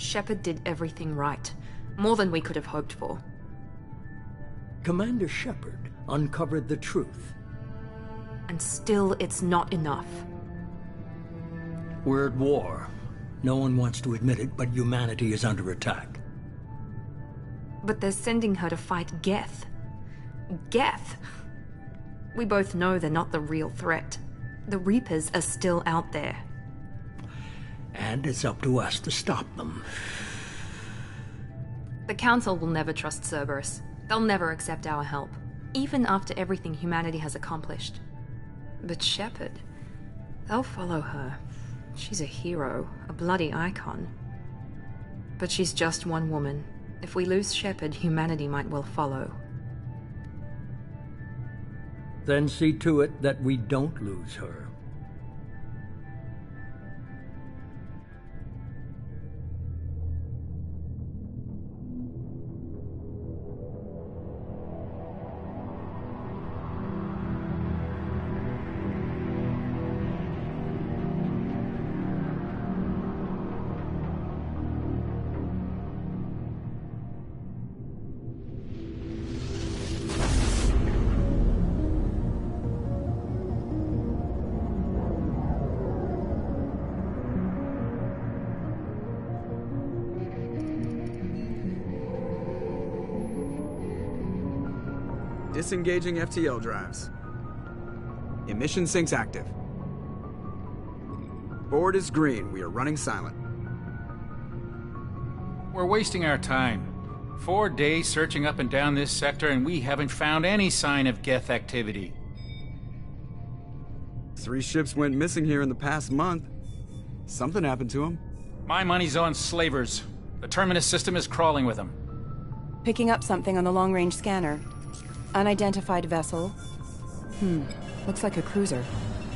Shepard did everything right. More than we could have hoped for. Commander Shepard uncovered the truth. And still, it's not enough. We're at war. No one wants to admit it, but humanity is under attack. But they're sending her to fight Geth. Geth! We both know they're not the real threat. The Reapers are still out there. And it's up to us to stop them. The Council will never trust Cerberus. They'll never accept our help, even after everything humanity has accomplished. But Shepard, they'll follow her. She's a hero, a bloody icon. But she's just one woman. If we lose Shepard, humanity might well follow. Then see to it that we don't lose her. Disengaging FTL drives. Emission sinks active. Board is green. We are running silent. We're wasting our time. 4 days searching up and down this sector, and we haven't found any sign of Geth activity. 3 ships went missing here in the past month. Something happened to them. My money's on slavers. The Terminus system is crawling with them. Picking up something on the long-range scanner. Unidentified vessel. Looks like a cruiser.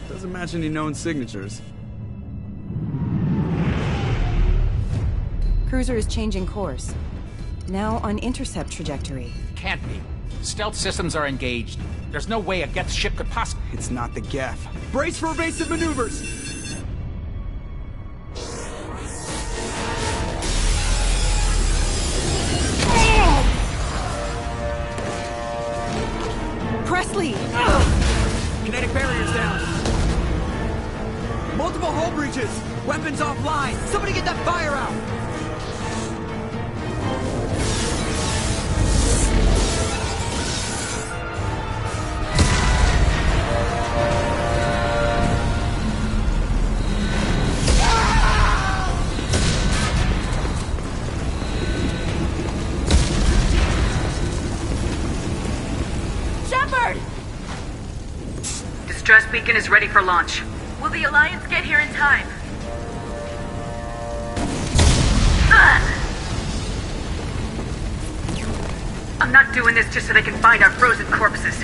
Doesn't match any known signatures. Cruiser is changing course. Now on intercept trajectory. Can't be. Stealth systems are engaged. There's no way a Geth ship could possibly... It's not the Geth. Brace for evasive maneuvers! Presley! Kinetic barriers down. Multiple hull breaches. Weapons offline. Somebody get that fire out. Distress beacon is ready for launch. Will the Alliance get here in time? I'm not doing this just so they can find our frozen corpses.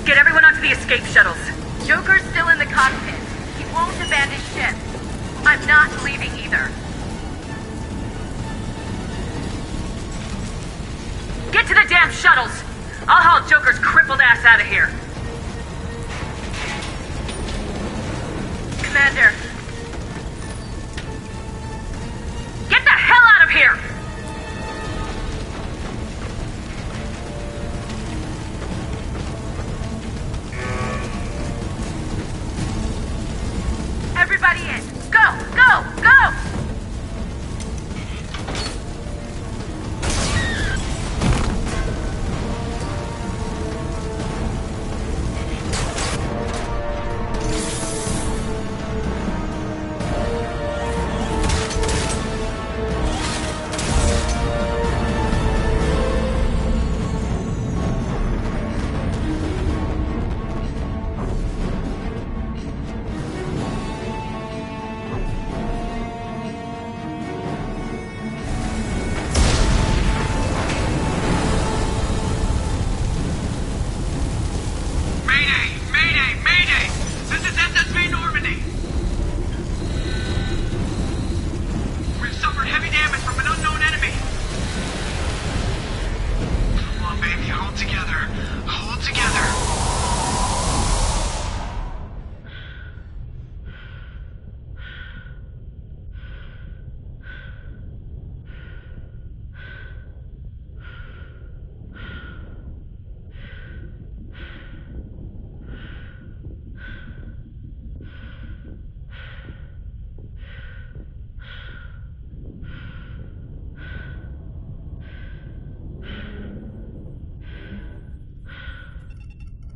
Get everyone onto the escape shuttles. Joker's still in the cockpit. He won't abandon ship. I'm not leaving either. Get to the damn shuttles! I'll haul Joker's crippled ass out of here. Commander. Get the hell out of here! Everybody in! Go! Go! Go!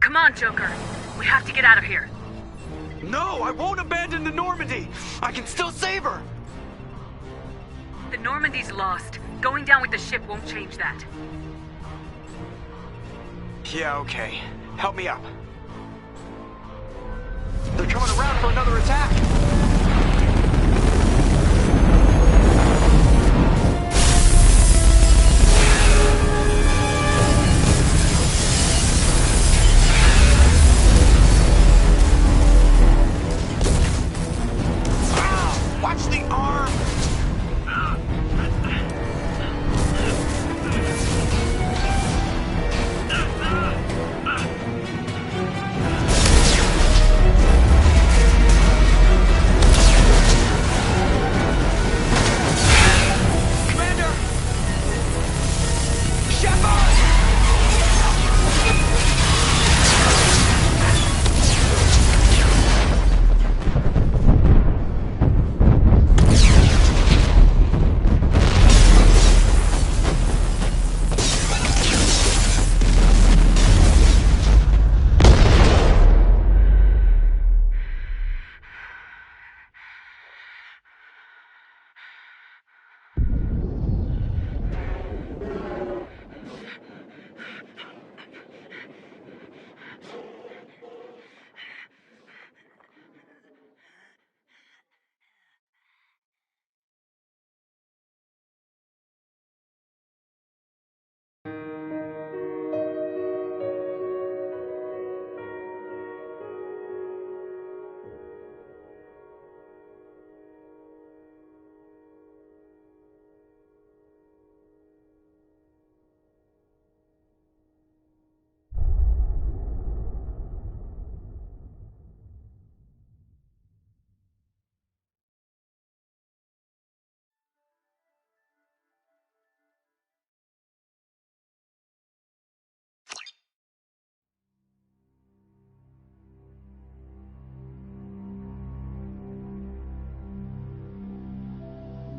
Come on, Joker. We have to get out of here. No, I won't abandon the Normandy! I can still save her! The Normandy's lost. Going down with the ship won't change that. Yeah, okay. Help me up. They're coming around for another attack! Watch the arm! Commander! Shepard!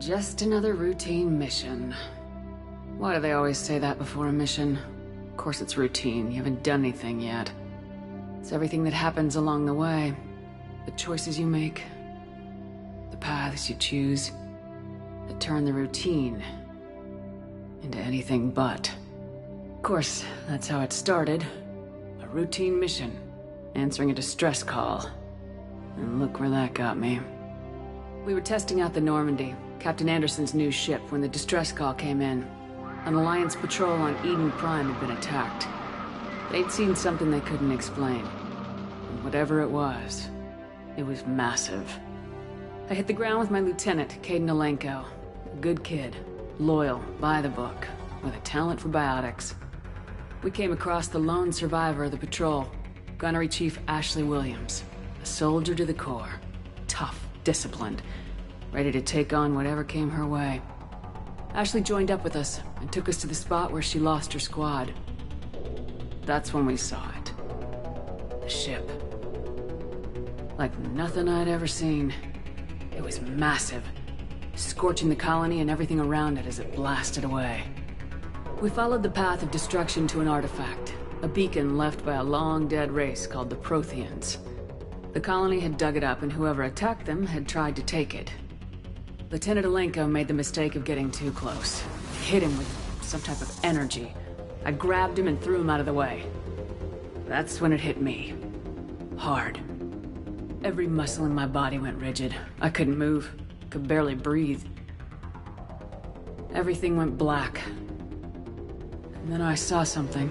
Just another routine mission. Why do they always say that before a mission? Of course it's routine, you haven't done anything yet. It's everything that happens along the way. The choices you make, the paths you choose, that turn the routine into anything but. Of course, that's how it started. A routine mission, answering a distress call. And look where that got me. We were testing out the Normandy, Captain Anderson's new ship, when the distress call came in. An Alliance patrol on Eden Prime had been attacked. They'd seen something they couldn't explain. And whatever it was massive. I hit the ground with my lieutenant, Kaidan Alenko. A good kid, loyal, by the book, with a talent for biotics. We came across the lone survivor of the patrol, Gunnery Chief Ashley Williams. A soldier to the core. Tough, disciplined, ready to take on whatever came her way. Ashley joined up with us and took us to the spot where she lost her squad. That's when we saw it. The ship. Like nothing I'd ever seen. It was massive, scorching the colony and everything around it as it blasted away. We followed the path of destruction to an artifact, a beacon left by a long-dead race called the Protheans. The colony had dug it up, and whoever attacked them had tried to take it. Lieutenant Alenko made the mistake of getting too close. He hit him with some type of energy. I grabbed him and threw him out of the way. That's when it hit me. Hard. Every muscle in my body went rigid. I couldn't move, could barely breathe. Everything went black. And then I saw something.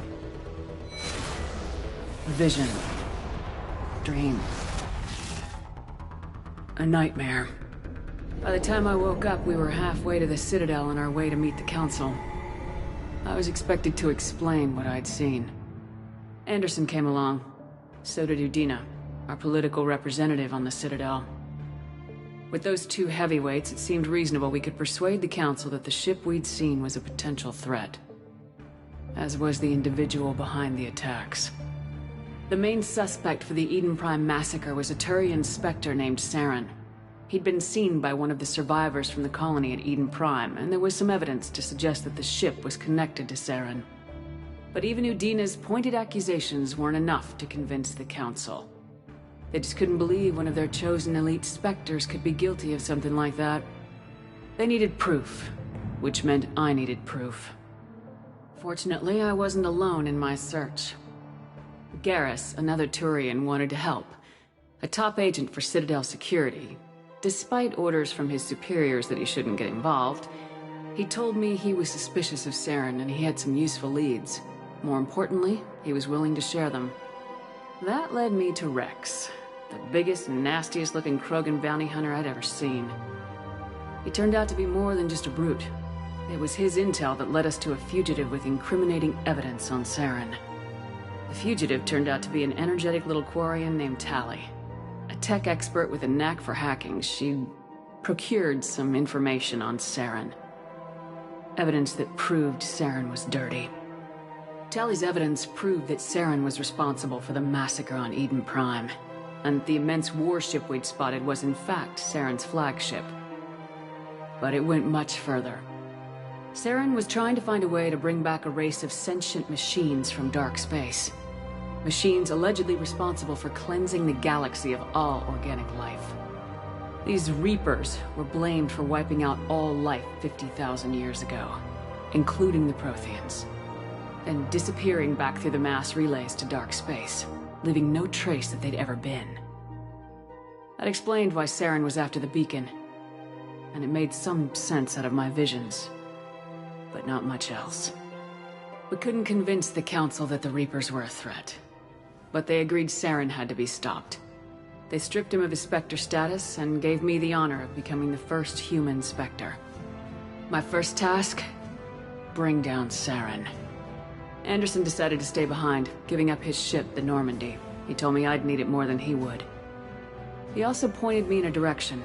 A vision. Dream. A nightmare. By the time I woke up, we were halfway to the Citadel on our way to meet the Council. I was expected to explain what I'd seen. Anderson came along. So did Udina, our political representative on the Citadel. With those two heavyweights, it seemed reasonable we could persuade the Council that the ship we'd seen was a potential threat. As was the individual behind the attacks. The main suspect for the Eden Prime massacre was a Turian Spectre named Saren. He'd been seen by one of the survivors from the colony at Eden Prime, and there was some evidence to suggest that the ship was connected to Saren. But even Udina's pointed accusations weren't enough to convince the Council. They just couldn't believe one of their chosen elite Spectres could be guilty of something like that. They needed proof, which meant I needed proof. Fortunately, I wasn't alone in my search. Garrus, another Turian, wanted to help. A top agent for Citadel Security. Despite orders from his superiors that he shouldn't get involved, he told me he was suspicious of Saren and he had some useful leads. More importantly, he was willing to share them. That led me to Rex, the biggest and nastiest looking Krogan bounty hunter I'd ever seen. He turned out to be more than just a brute. It was his intel that led us to a fugitive with incriminating evidence on Saren. The fugitive turned out to be an energetic little Quarian named Tali. A tech expert with a knack for hacking, she'd procured some information on Saren. Evidence that proved Saren was dirty. Tali's evidence proved that Saren was responsible for the massacre on Eden Prime, and the immense warship we'd spotted was in fact Saren's flagship. But it went much further. Saren was trying to find a way to bring back a race of sentient machines from dark space. Machines allegedly responsible for cleansing the galaxy of all organic life. These Reapers were blamed for wiping out all life 50,000 years ago, including the Protheans, and disappearing back through the mass relays to dark space, leaving no trace that they'd ever been. That explained why Saren was after the beacon, and it made some sense out of my visions, but not much else. We couldn't convince the Council that the Reapers were a threat, but they agreed Saren had to be stopped. They stripped him of his Spectre status and gave me the honor of becoming the first human Spectre. My first task? Bring down Saren. Anderson decided to stay behind, giving up his ship, the Normandy. He told me I'd need it more than he would. He also pointed me in a direction.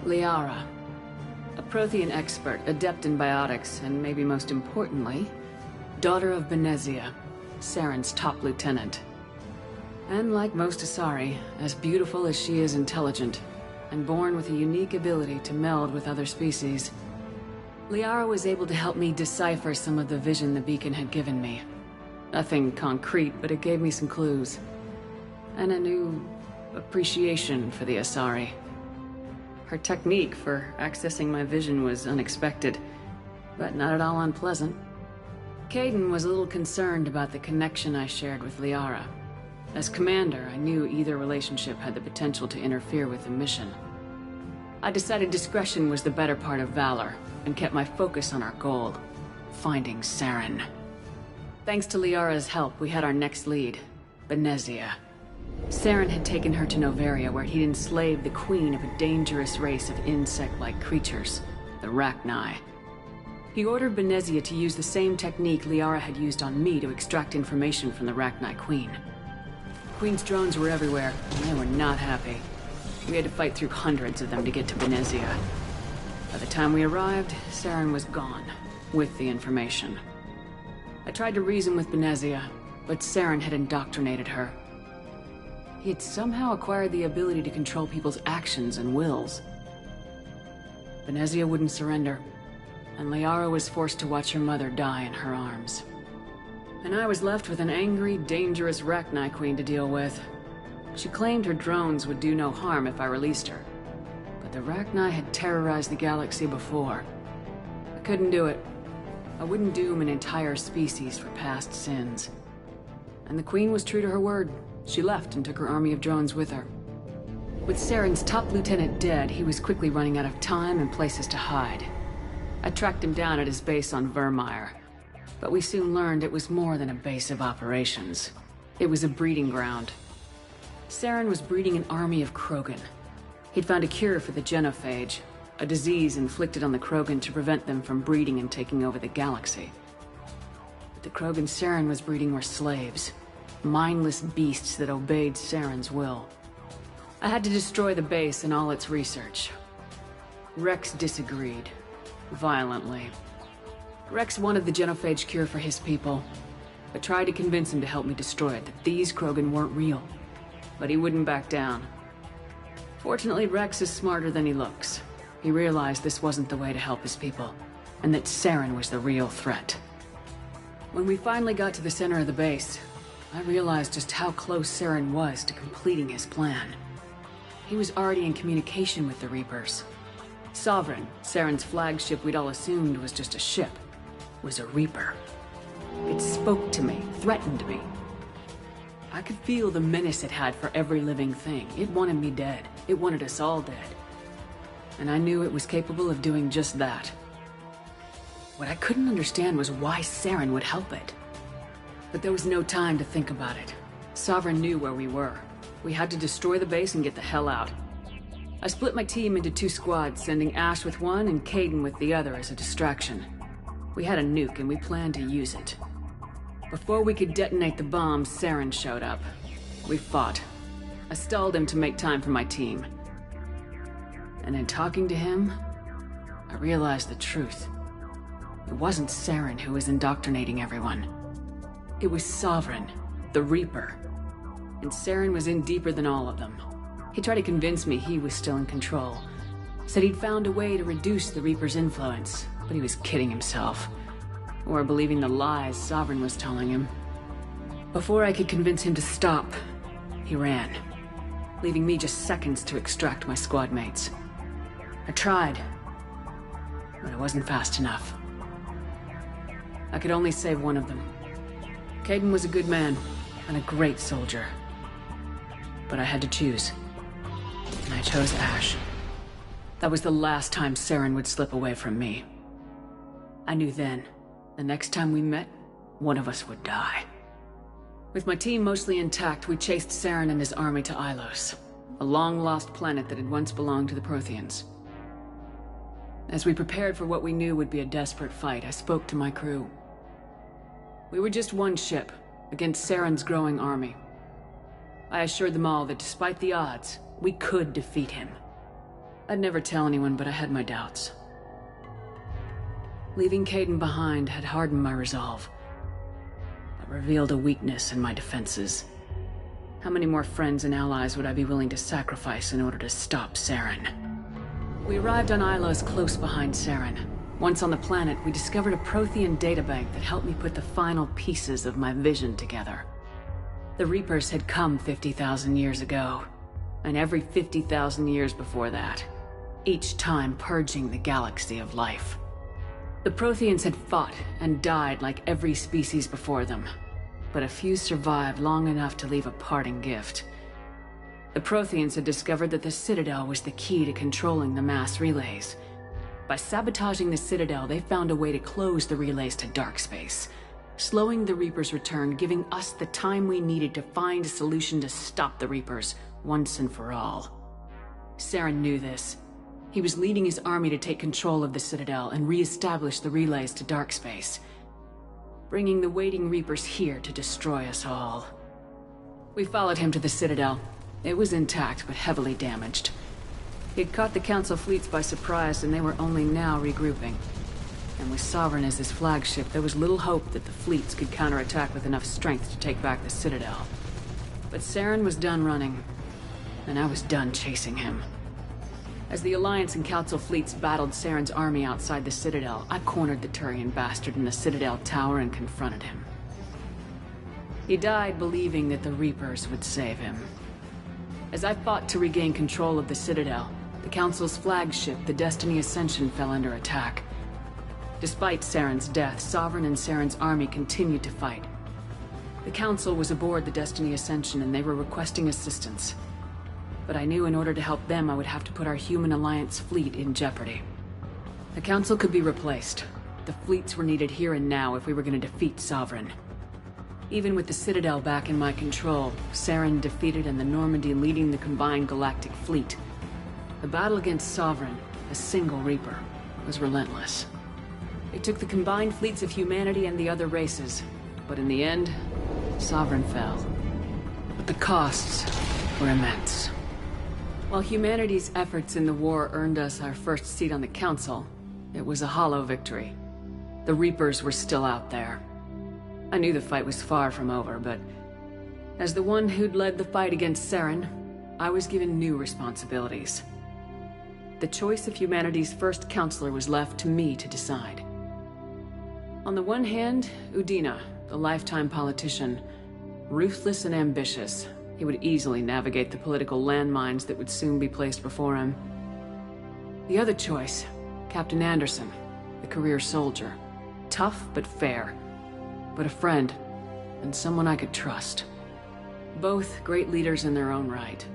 Liara. A Prothean expert, adept in biotics, and maybe most importantly, daughter of Benezia, Saren's top lieutenant. And like most Asari, as beautiful as she is intelligent, and born with a unique ability to meld with other species. Liara was able to help me decipher some of the vision the beacon had given me. Nothing concrete, but it gave me some clues. And a new appreciation for the Asari. Her technique for accessing my vision was unexpected, but not at all unpleasant. Kaidan was a little concerned about the connection I shared with Liara. As commander, I knew either relationship had the potential to interfere with the mission. I decided discretion was the better part of valor, and kept my focus on our goal, finding Saren. Thanks to Liara's help, we had our next lead, Benezia. Saren had taken her to Noveria, where he'd enslaved the queen of a dangerous race of insect-like creatures, the Rachni. He ordered Benezia to use the same technique Liara had used on me to extract information from the Rachni queen. Queen's drones were everywhere, and they were not happy. We had to fight through hundreds of them to get to Benezia. By the time we arrived, Saren was gone, with the information. I tried to reason with Benezia, but Saren had indoctrinated her. He had somehow acquired the ability to control people's actions and wills. Benezia wouldn't surrender, and Liara was forced to watch her mother die in her arms. And I was left with an angry, dangerous Rachni queen to deal with. She claimed her drones would do no harm if I released her. But the Rachni had terrorized the galaxy before. I couldn't do it. I wouldn't doom an entire species for past sins. And the queen was true to her word. She left and took her army of drones with her. With Saren's top lieutenant dead, he was quickly running out of time and places to hide. I tracked him down at his base on Vermeer. But we soon learned it was more than a base of operations. It was a breeding ground. Saren was breeding an army of Krogan. He'd found a cure for the genophage, a disease inflicted on the Krogan to prevent them from breeding and taking over the galaxy. But the Krogan Saren was breeding were slaves, mindless beasts that obeyed Saren's will. I had to destroy the base and all its research. Rex disagreed, violently. Rex wanted the genophage cure for his people. I tried to convince him to help me destroy it, that these Krogan weren't real. But he wouldn't back down. Fortunately, Rex is smarter than he looks. He realized this wasn't the way to help his people, and that Saren was the real threat. When we finally got to the center of the base, I realized just how close Saren was to completing his plan. He was already in communication with the Reapers. Sovereign, Saren's flagship we'd all assumed was just a ship, was a Reaper. It spoke to me, threatened me. I could feel the menace it had for every living thing. It wanted me dead. It wanted us all dead. And I knew it was capable of doing just that. What I couldn't understand was why Saren would help it. But there was no time to think about it. Sovereign knew where we were. We had to destroy the base and get the hell out. I split my team into 2 squads, sending Ash with one and Kaidan with the other as a distraction. We had a nuke and we planned to use it. Before we could detonate the bomb, Saren showed up. We fought. I stalled him to make time for my team. And in talking to him, I realized the truth. It wasn't Saren who was indoctrinating everyone. It was Sovereign, the Reaper. And Saren was in deeper than all of them. He tried to convince me he was still in control. Said he'd found a way to reduce the Reaper's influence, but he was kidding himself. Or believing the lies Sovereign was telling him. Before I could convince him to stop, he ran, leaving me just seconds to extract my squad mates. I tried, but it wasn't fast enough. I could only save one of them. Kaidan was a good man, and a great soldier. But I had to choose. And I chose Ash. That was the last time Saren would slip away from me. I knew then, the next time we met, one of us would die. With my team mostly intact, we chased Saren and his army to Ilos, a long-lost planet that had once belonged to the Protheans. As we prepared for what we knew would be a desperate fight, I spoke to my crew. We were just one ship, against Saren's growing army. I assured them all that despite the odds, we could defeat him. I'd never tell anyone, but I had my doubts. Leaving Kaidan behind had hardened my resolve, but revealed a weakness in my defenses. How many more friends and allies would I be willing to sacrifice in order to stop Saren? We arrived on Ilos close behind Saren. Once on the planet, we discovered a Prothean databank that helped me put the final pieces of my vision together. The Reapers had come 50,000 years ago, and every 50,000 years before that, each time purging the galaxy of life. The Protheans had fought and died like every species before them, but a few survived long enough to leave a parting gift. The Protheans had discovered that the Citadel was the key to controlling the mass relays. By sabotaging the Citadel, they found a way to close the relays to dark space, slowing the Reapers' return, giving us the time we needed to find a solution to stop the Reapers once and for all. Saren knew this. He was leading his army to take control of the Citadel and re-establish the relays to dark space, bringing the waiting Reapers here to destroy us all. We followed him to the Citadel. It was intact, but heavily damaged. He'd caught the Council fleets by surprise, and they were only now regrouping. And with Sovereign as his flagship, there was little hope that the fleets could counterattack with enough strength to take back the Citadel. But Saren was done running, and I was done chasing him. As the Alliance and Council fleets battled Saren's army outside the Citadel, I cornered the Turian bastard in the Citadel tower and confronted him. He died believing that the Reapers would save him. As I fought to regain control of the Citadel, the Council's flagship, the Destiny Ascension, fell under attack. Despite Saren's death, Sovereign and Saren's army continued to fight. The Council was aboard the Destiny Ascension and they were requesting assistance. But I knew in order to help them, I would have to put our Human Alliance fleet in jeopardy. The Council could be replaced. The fleets were needed here and now if we were going to defeat Sovereign. Even with the Citadel back in my control, Saren defeated and the Normandy leading the combined galactic fleet. The battle against Sovereign, a single Reaper, was relentless. It took the combined fleets of humanity and the other races, but in the end, Sovereign fell. But the costs were immense. While humanity's efforts in the war earned us our first seat on the Council, it was a hollow victory. The Reapers were still out there. I knew the fight was far from over, but as the one who'd led the fight against Saren, I was given new responsibilities. The choice of humanity's first counselor was left to me to decide. On the one hand, Udina, the lifetime politician. Ruthless and ambitious. He would easily navigate the political landmines that would soon be placed before him. The other choice, Captain Anderson, the career soldier. Tough but fair. But a friend, and someone I could trust. Both great leaders in their own right.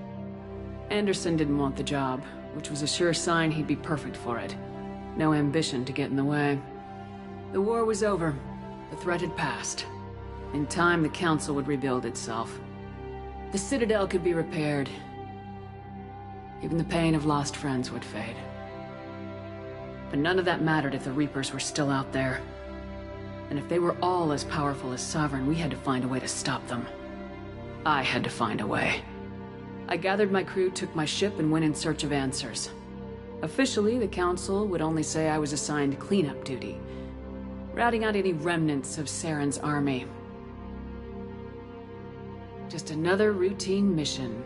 Anderson didn't want the job, which was a sure sign he'd be perfect for it. No ambition to get in the way. The war was over. The threat had passed. In time, the Council would rebuild itself. The Citadel could be repaired. Even the pain of lost friends would fade. But none of that mattered if the Reapers were still out there. And if they were all as powerful as Sovereign, we had to find a way to stop them. I had to find a way. I gathered my crew, took my ship, and went in search of answers. Officially, the Council would only say I was assigned cleanup duty, routing out any remnants of Saren's army. Just another routine mission.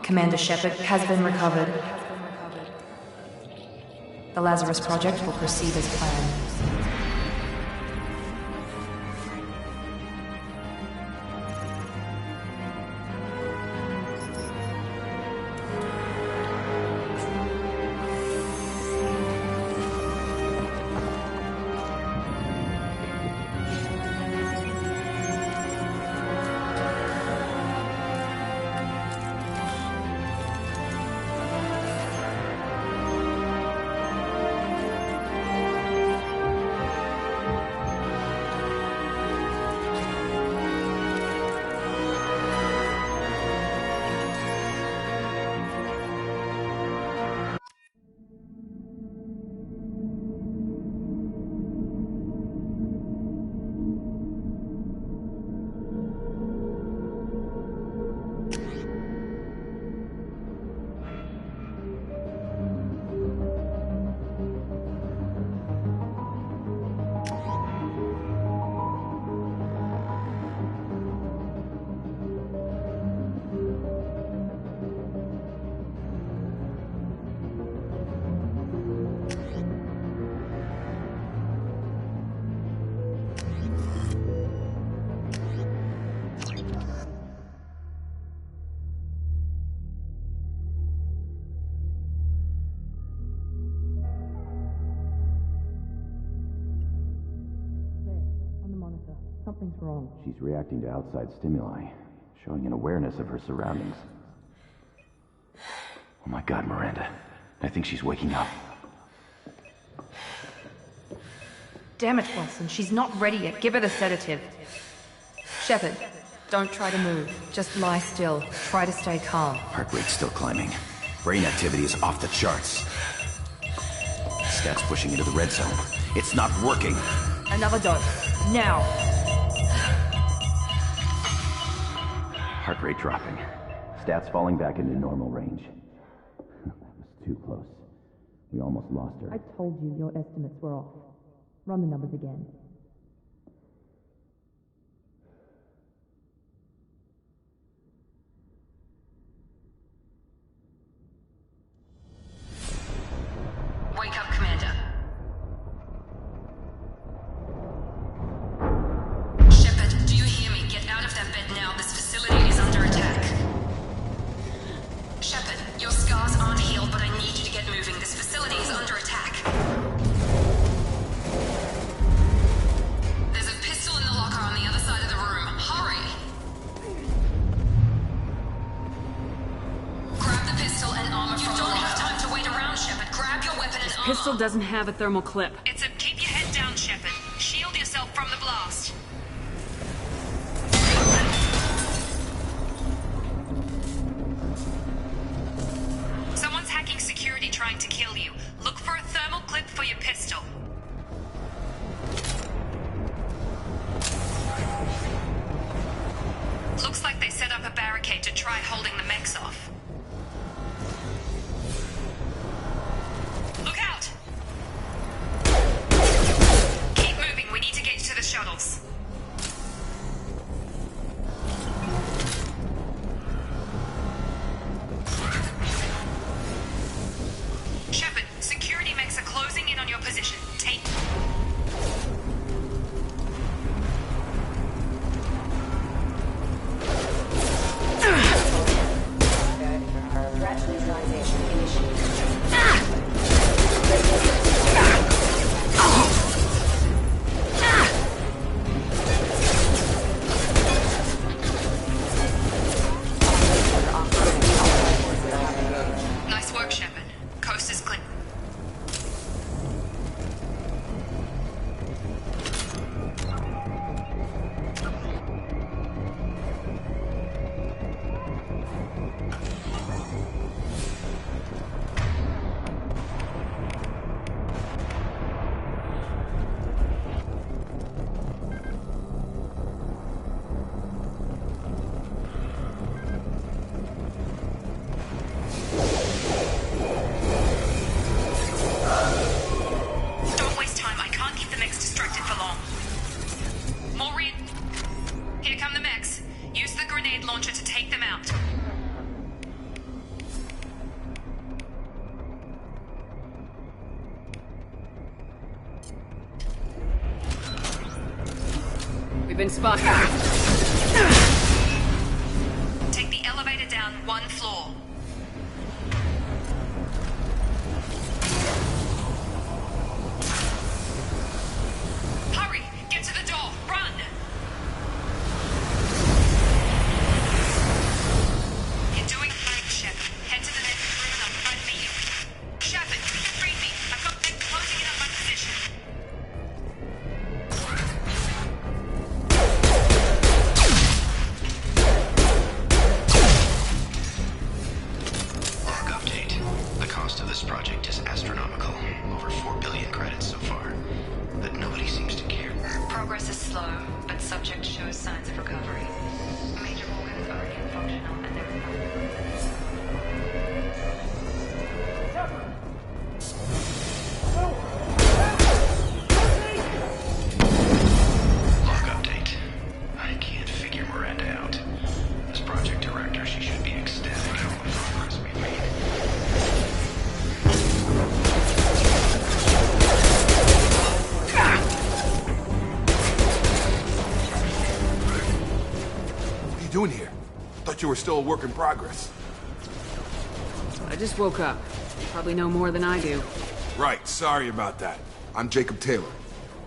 Commander Shepard has been recovered. The Lazarus Project will proceed as planned. Something's wrong. She's reacting to outside stimuli, showing an awareness of her surroundings. Oh my God, Miranda. I think she's waking up. Damn it, Wilson. She's not ready yet. Give her the sedative. Shepard, don't try to move. Just lie still. Try to stay calm. Heart rate's still climbing. Brain activity is off the charts. Stats pushing into the red zone. It's not working. Another dose. Now. Heart rate dropping. Stats falling back into normal range. That was too close. We almost lost her. I told you your estimates were off. Run the numbers again. Wake up, Commander. Shepard, do you hear me? Get out of that bed now. This facility is under attack. Shepard, your scars aren't healed, but I need you to get moving. This facility is under attack. There's a pistol in the locker on the other side of the room. Hurry! Grab the pistol and armor from the locker. You don't have time to wait around, Shepard. Grab your weapon and armor. Pistol doesn't have a thermal clip. It's a keep your head down, Shepard. Shield yourself from the blast. Someone's hacking security trying to kill you. Look for a thermal clip for your pistol. Looks like they set up a barricade to try holding the mechs off. Look out! batch neutralization initiated. Nice work, Shepard. Coast is clear. Don't waste time. I can't keep the mechs distracted for long. Maureen, here come the mechs. Use the grenade launcher to take them out. We've been spotted. Take the elevator down one floor. Hurry! Get to the door! Run! You're doing fine, Shepard. Head to the next room and I'll try to meet you. Shepard, read me. I've got men closing in on my position. Log update. The cost of this project is astronomical. Over 4 billion credits so far. But nobody seems to care. Progress is slow, but subject shows signs of recovery. Major organs are again functional and they're Log update. I can't figure Miranda out. As project director, she should be ecstatic at all the progress we've made. What are you doing here? Thought you were still a work in progress. I just woke up. You probably know more than I do. Right, sorry about that. I'm Jacob Taylor.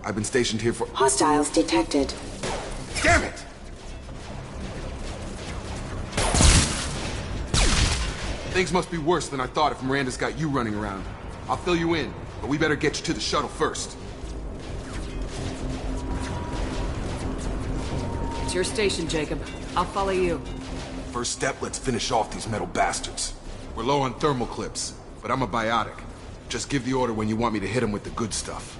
I've been stationed here for— Hostiles detected. Damn it! Things must be worse than I thought if Miranda's got you running around. I'll fill you in, but we better get you to the shuttle first. It's your station, Jacob. I'll follow you. First step, let's finish off these metal bastards. We're low on thermal clips, but I'm a biotic. Just give the order when you want me to hit them with the good stuff.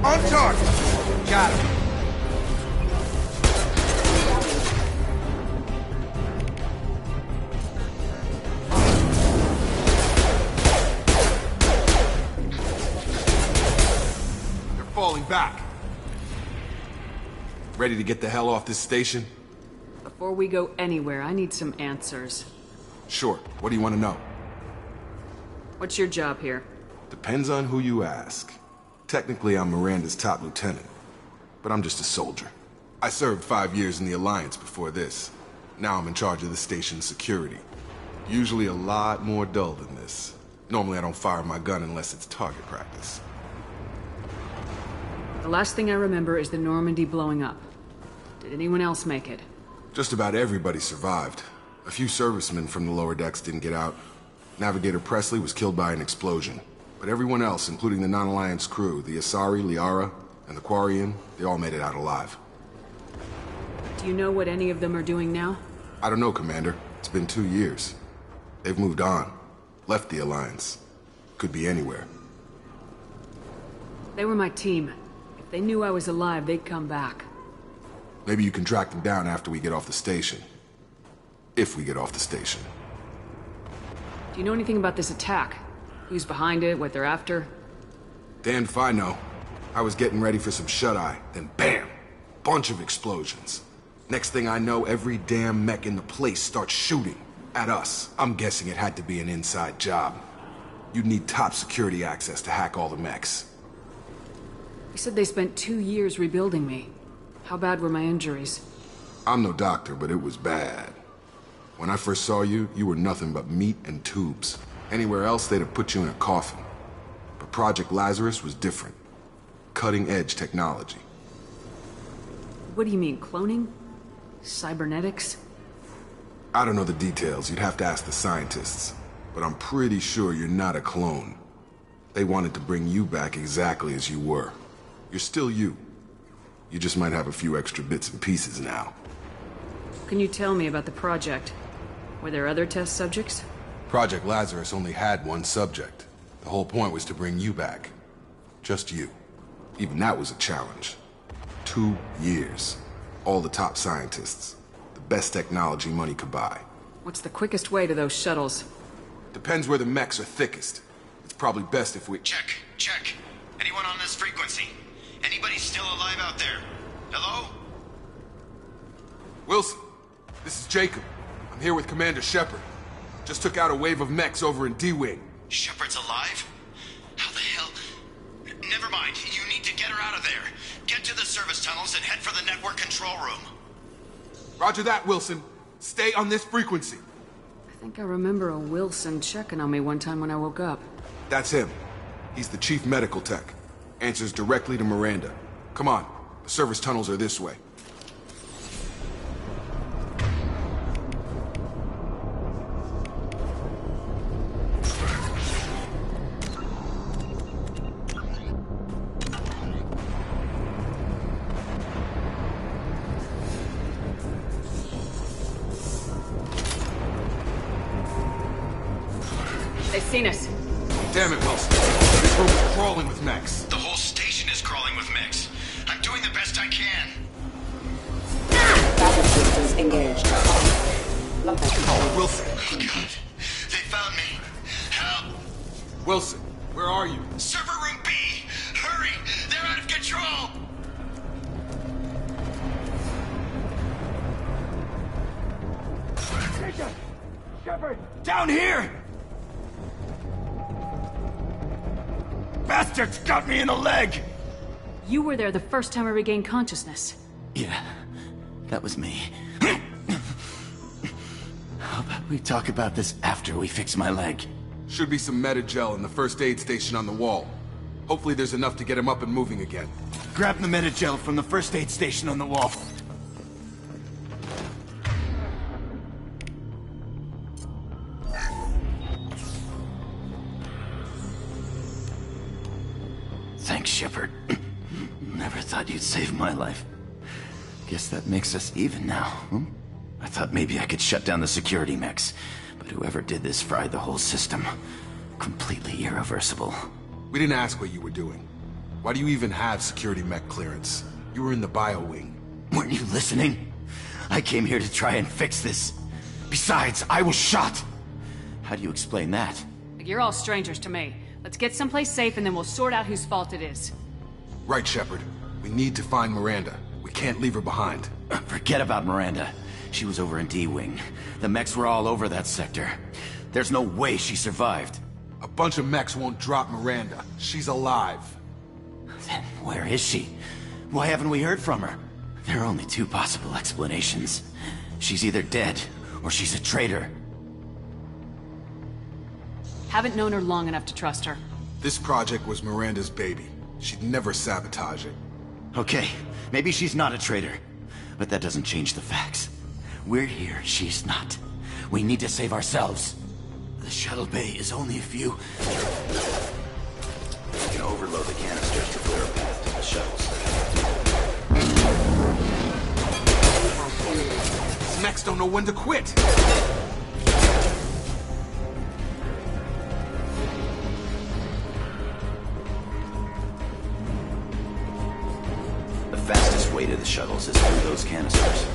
On target! Got him. They're falling back. Ready to get the hell off this station? Before we go anywhere, I need some answers. Sure. What do you want to know? What's your job here? Depends on who you ask. Technically, I'm Miranda's top lieutenant, but I'm just a soldier. I served 5 years in the Alliance before this. Now I'm in charge of the station's security. Usually a lot more dull than this. Normally I don't fire my gun unless it's target practice. The last thing I remember is the Normandy blowing up. Did anyone else make it? Just about everybody survived. A few servicemen from the lower decks didn't get out. Navigator Presley was killed by an explosion. But everyone else, including the non-Alliance crew, the Asari, Liara, and the Quarian, they all made it out alive. Do you know what any of them are doing now? I don't know, Commander. It's been 2 years. They've moved on. Left the Alliance. Could be anywhere. They were my team. If they knew I was alive, they'd come back. Maybe you can track them down after we get off the station. If we get off the station. Do you know anything about this attack? Who's behind it, what they're after? Damned if I know. I was getting ready for some shut-eye, then BAM! Bunch of explosions. Next thing I know, every damn mech in the place starts shooting. At us. I'm guessing it had to be an inside job. You'd need top security access to hack all the mechs. You said they spent 2 years rebuilding me. How bad were my injuries? I'm no doctor, but it was bad. When I first saw you, you were nothing but meat and tubes. Anywhere else, they'd have put you in a coffin. But Project Lazarus was different. Cutting-edge technology. What do you mean, cloning? Cybernetics? I don't know the details. You'd have to ask the scientists. But I'm pretty sure you're not a clone. They wanted to bring you back exactly as you were. You're still you. You just might have a few extra bits and pieces now. Can you tell me about the project? Were there other test subjects? Project Lazarus only had one subject. The whole point was to bring you back. Just you. Even that was a challenge. 2 years. All the top scientists. The best technology money could buy. What's the quickest way to those shuttles? Depends where the mechs are thickest. It's probably best if we... Check. Anyone on this frequency? Anybody still alive out there? Hello? Wilson, this is Jacob. I'm here with Commander Shepard. Just took out a wave of mechs over in D-Wing. Shepard's alive? How the hell? Never mind. You need to get her out of there. Get to the service tunnels and head for the network control room. Roger that, Wilson. Stay on this frequency. I think I remember a Wilson checking on me one time when I woke up. That's him. He's the chief medical tech. Answers directly to Miranda. Come on. The service tunnels are this way. They've seen us. Damn it, Wilson. This room is crawling with mechs. The whole station is crawling with mechs. I'm doing the best I can. Battle systems engaged. Wilson. Oh, God. They found me. Help! Wilson, where are you? Server room B! Hurry! They're out of control! Shepard! Down here! Bastards got me in the leg! You were there the first time I regained consciousness. Yeah, that was me. How about we talk about this after we fix my leg? Should be some Metagel in the first aid station on the wall. Hopefully there's enough to get him up and moving again. Grab the Metagel from the first aid station on the wall. Thanks, Shepard. Never thought you'd save my life. Guess that makes us even now, hmm? I thought maybe I could shut down the security mechs, but whoever did this fried the whole system. Completely irreversible. We didn't ask what you were doing. Why do you even have security mech clearance? You were in the bio wing. Weren't you listening? I came here to try and fix this. Besides, I was shot! How do you explain that? You're all strangers to me. Let's get someplace safe and then we'll sort out whose fault it is. Right, Shepard. We need to find Miranda. We can't leave her behind. Forget about Miranda. She was over in D-Wing. The mechs were all over that sector. There's no way she survived. A bunch of mechs won't drop Miranda. She's alive. Then where is she? Why haven't we heard from her? There are only two possible explanations. She's either dead, or she's a traitor. Haven't known her long enough to trust her. This project was Miranda's baby. She'd never sabotage it. Okay, maybe she's not a traitor. But that doesn't change the facts. We're here, she's not. We need to save ourselves. The shuttle bay is only a few... We can overload the canisters to clear a path to the shuttles. These mechs don't know when to quit. The fastest way to the shuttles is through those canisters.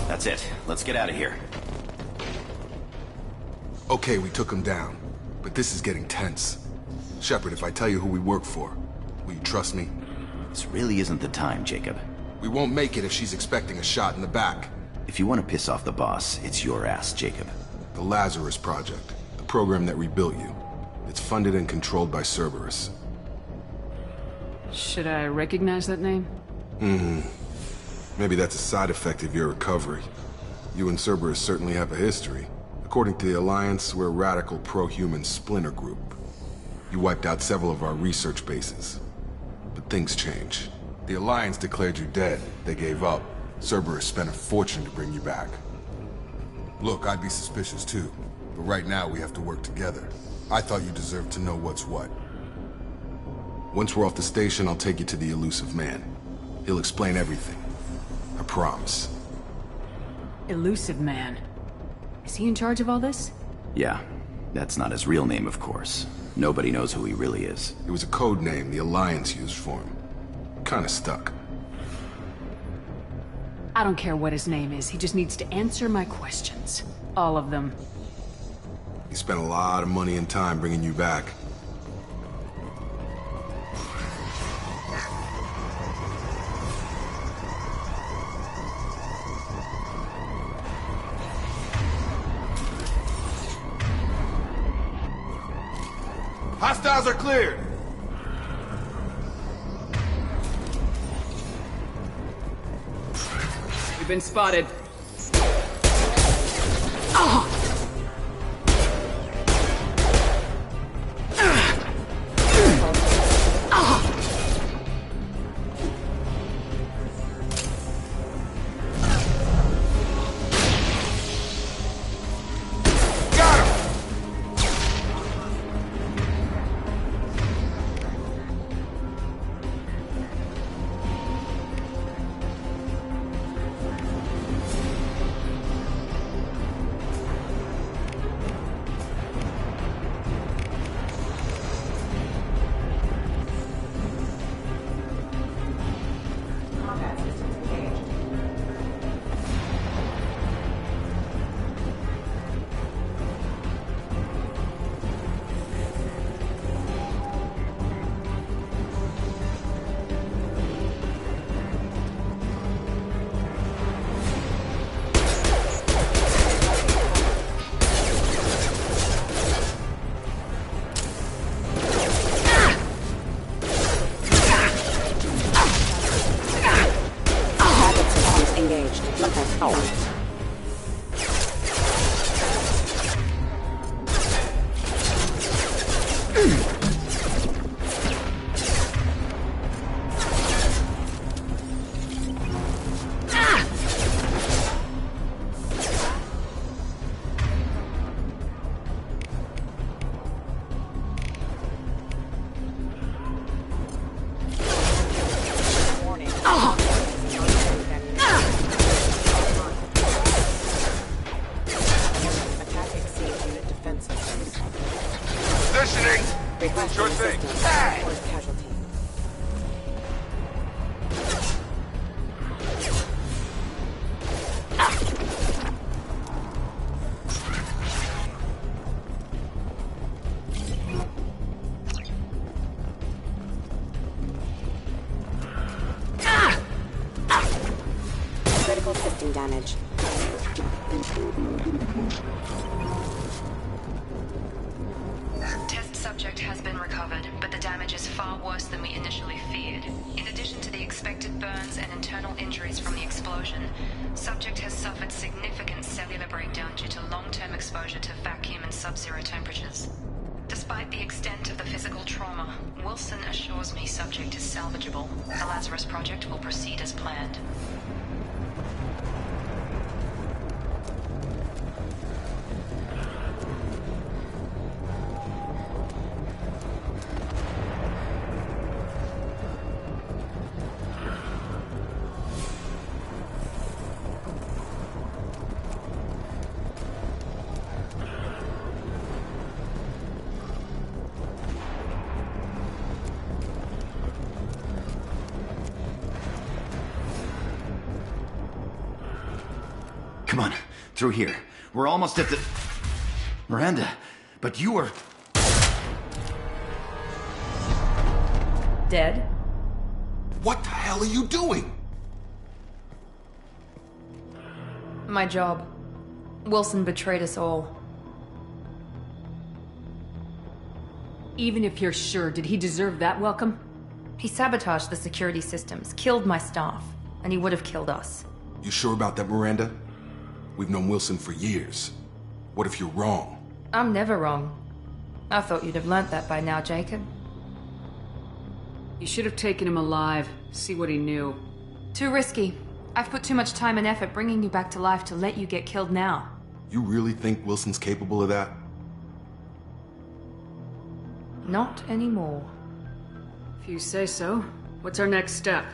That's it. Let's get out of here. Okay, we took him down. But this is getting tense. Shepard, if I tell you who we work for, will you trust me? This really isn't the time, Jacob. We won't make it if she's expecting a shot in the back. If you want to piss off the boss, it's your ass, Jacob. The Lazarus Project, the program that rebuilt you. It's funded and controlled by Cerberus. Should I recognize that name? Maybe that's a side effect of your recovery. You and Cerberus certainly have a history. According to the Alliance, we're a radical pro-human splinter group. You wiped out several of our research bases. But things change. The Alliance declared you dead. They gave up. Cerberus spent a fortune to bring you back. Look, I'd be suspicious too. But right now we have to work together. I thought you deserved to know what's what. Once we're off the station, I'll take you to the Elusive Man. He'll explain everything. I promise. Elusive Man. Is he in charge of all this? Yeah. That's not his real name, of course. Nobody knows who he really is. It was a code name the Alliance used for him. Kinda stuck. I don't care what his name is. He just needs to answer my questions. All of them. He spent a lot of money and time bringing you back. Hostiles are cleared! We've been spotted. Sure thing. Critical system damage. Test subject has been recovered, but the damage is far worse than we initially feared. In addition to the expected burns and internal injuries from the explosion, subject has suffered significant cellular breakdown due to long-term exposure to vacuum and sub-zero temperatures. Despite the extent of the physical trauma, Wilson assures me subject is salvageable. The Lazarus Project will proceed as planned. Come on, through here. We're almost at the... Miranda, but you were... Dead? What the hell are you doing? My job. Wilson betrayed us all. Even if you're sure, did he deserve that welcome? He sabotaged the security systems, killed my staff, and he would have killed us. You sure about that, Miranda? We've known Wilson for years. What if you're wrong? I'm never wrong. I thought you'd have learnt that by now, Jacob. You should have taken him alive, see what he knew. Too risky. I've put too much time and effort bringing you back to life to let you get killed now. You really think Wilson's capable of that? Not anymore. If you say so. What's our next step?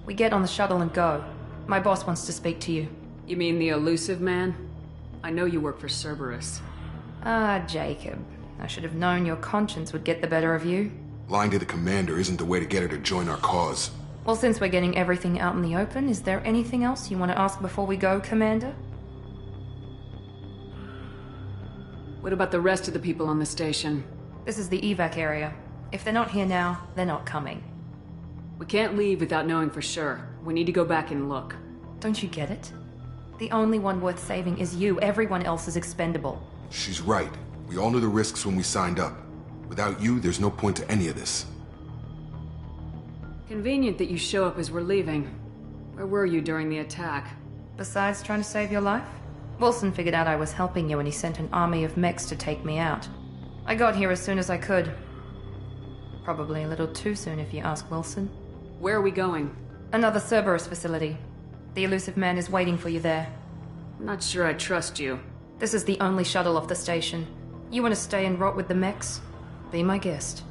We get on the shuttle and go. My boss wants to speak to you. You mean the Illusive Man? I know you work for Cerberus. Ah, Jacob. I should have known your conscience would get the better of you. Lying to the commander isn't the way to get her to join our cause. Well, since we're getting everything out in the open, is there anything else you want to ask before we go, Commander? What about the rest of the people on the station? This is the evac area. If they're not here now, they're not coming. We can't leave without knowing for sure. We need to go back and look. Don't you get it? The only one worth saving is you. Everyone else is expendable. She's right. We all knew the risks when we signed up. Without you, there's no point to any of this. Convenient that you show up as we're leaving. Where were you during the attack? Besides trying to save your life? Wilson figured out I was helping you and he sent an army of mechs to take me out. I got here as soon as I could. Probably a little too soon if you ask Wilson. Where are we going? Another Cerberus facility. The Illusive Man is waiting for you there. I'm not sure I trust you. This is the only shuttle off the station. You want to stay and rot with the mechs? Be my guest.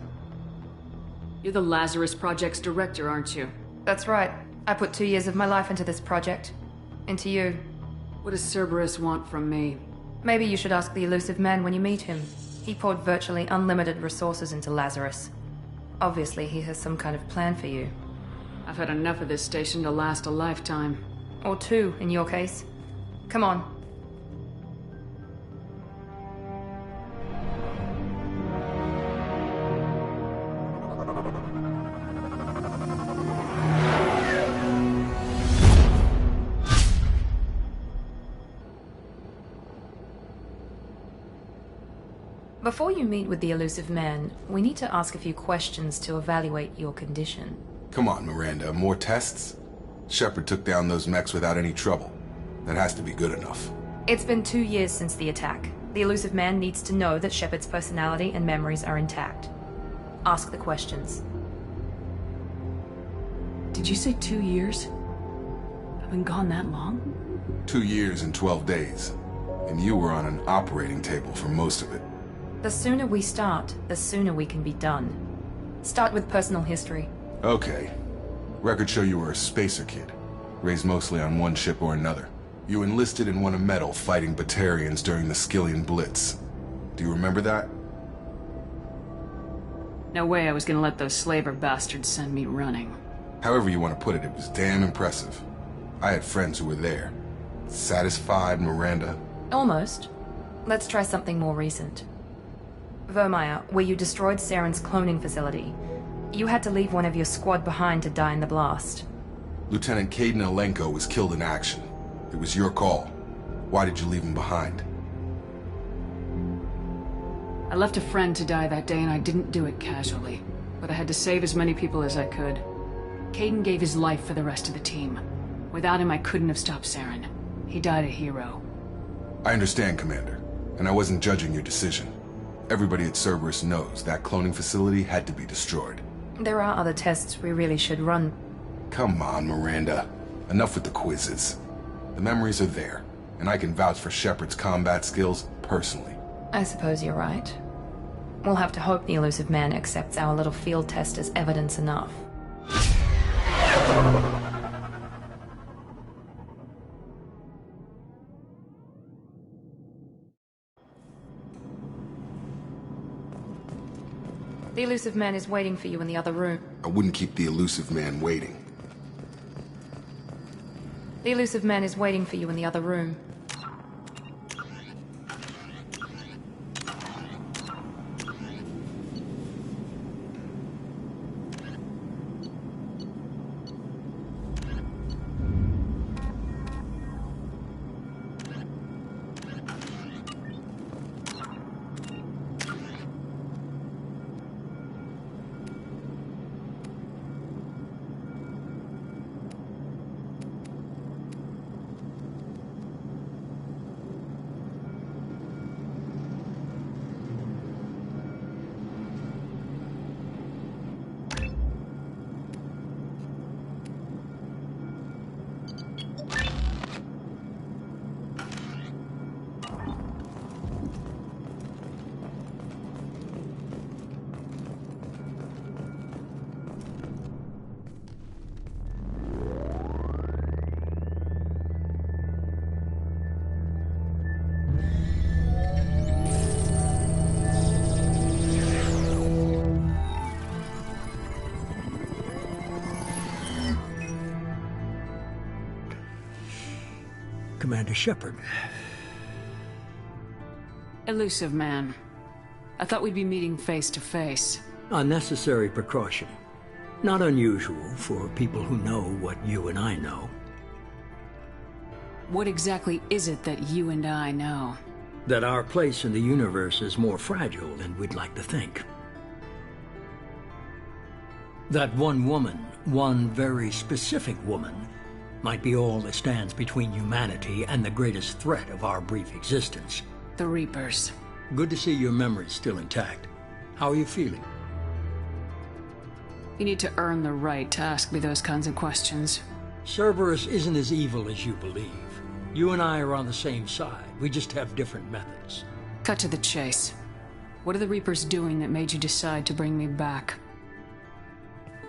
You're the Lazarus Project's director, aren't you? That's right. I put 2 years of my life into this project. Into you. What does Cerberus want from me? Maybe you should ask the Illusive Man when you meet him. He poured virtually unlimited resources into Lazarus. Obviously, he has some kind of plan for you. I've had enough of this station to last a lifetime. Or 2, in your case. Come on. Before you meet with the Illusive Man, we need to ask a few questions to evaluate your condition. Come on, Miranda, more tests? Shepard took down those mechs without any trouble. That has to be good enough. It's been 2 years since the attack. The Illusive Man needs to know that Shepard's personality and memories are intact. Ask the questions. Did you say 2 years? I've been gone that long? 2 years and 12 days. And you were on an operating table for most of it. The sooner we start, the sooner we can be done. Start with personal history. Okay. Records show you were a spacer kid, raised mostly on one ship or another. You enlisted and won a medal fighting Batarians during the Skillian Blitz. Do you remember that? No way I was gonna let those slaver bastards send me running. However you want to put it, it was damn impressive. I had friends who were there. Satisfied, Miranda? Almost. Let's try something more recent. Vermeer, where you destroyed Saren's cloning facility. You had to leave one of your squad behind to die in the blast. Lieutenant Kaidan Alenko was killed in action. It was your call. Why did you leave him behind? I left a friend to die that day and I didn't do it casually. But I had to save as many people as I could. Kaidan gave his life for the rest of the team. Without him, I couldn't have stopped Saren. He died a hero. I understand, Commander. And I wasn't judging your decision. Everybody at Cerberus knows that cloning facility had to be destroyed. There are other tests we really should run. Come on, Miranda. Enough with the quizzes. The memories are there, and I can vouch for Shepard's combat skills personally. I suppose you're right. We'll have to hope the Illusive Man accepts our little field test as evidence enough. The Illusive Man is waiting for you in the other room. I wouldn't keep the Illusive Man waiting. The Illusive Man is waiting for you in the other room. Commander Shepard. Elusive man. I thought we'd be meeting face to face. A necessary precaution. Not unusual for people who know what you and I know. What exactly is it that you and I know? That our place in the universe is more fragile than we'd like to think. That one woman, one very specific woman, might be all that stands between humanity and the greatest threat of our brief existence. The Reapers. Good to see your memory's still intact. How are you feeling? You need to earn the right to ask me those kinds of questions. Cerberus isn't as evil as you believe. You and I are on the same side. We just have different methods. Cut to the chase. What are the Reapers doing that made you decide to bring me back?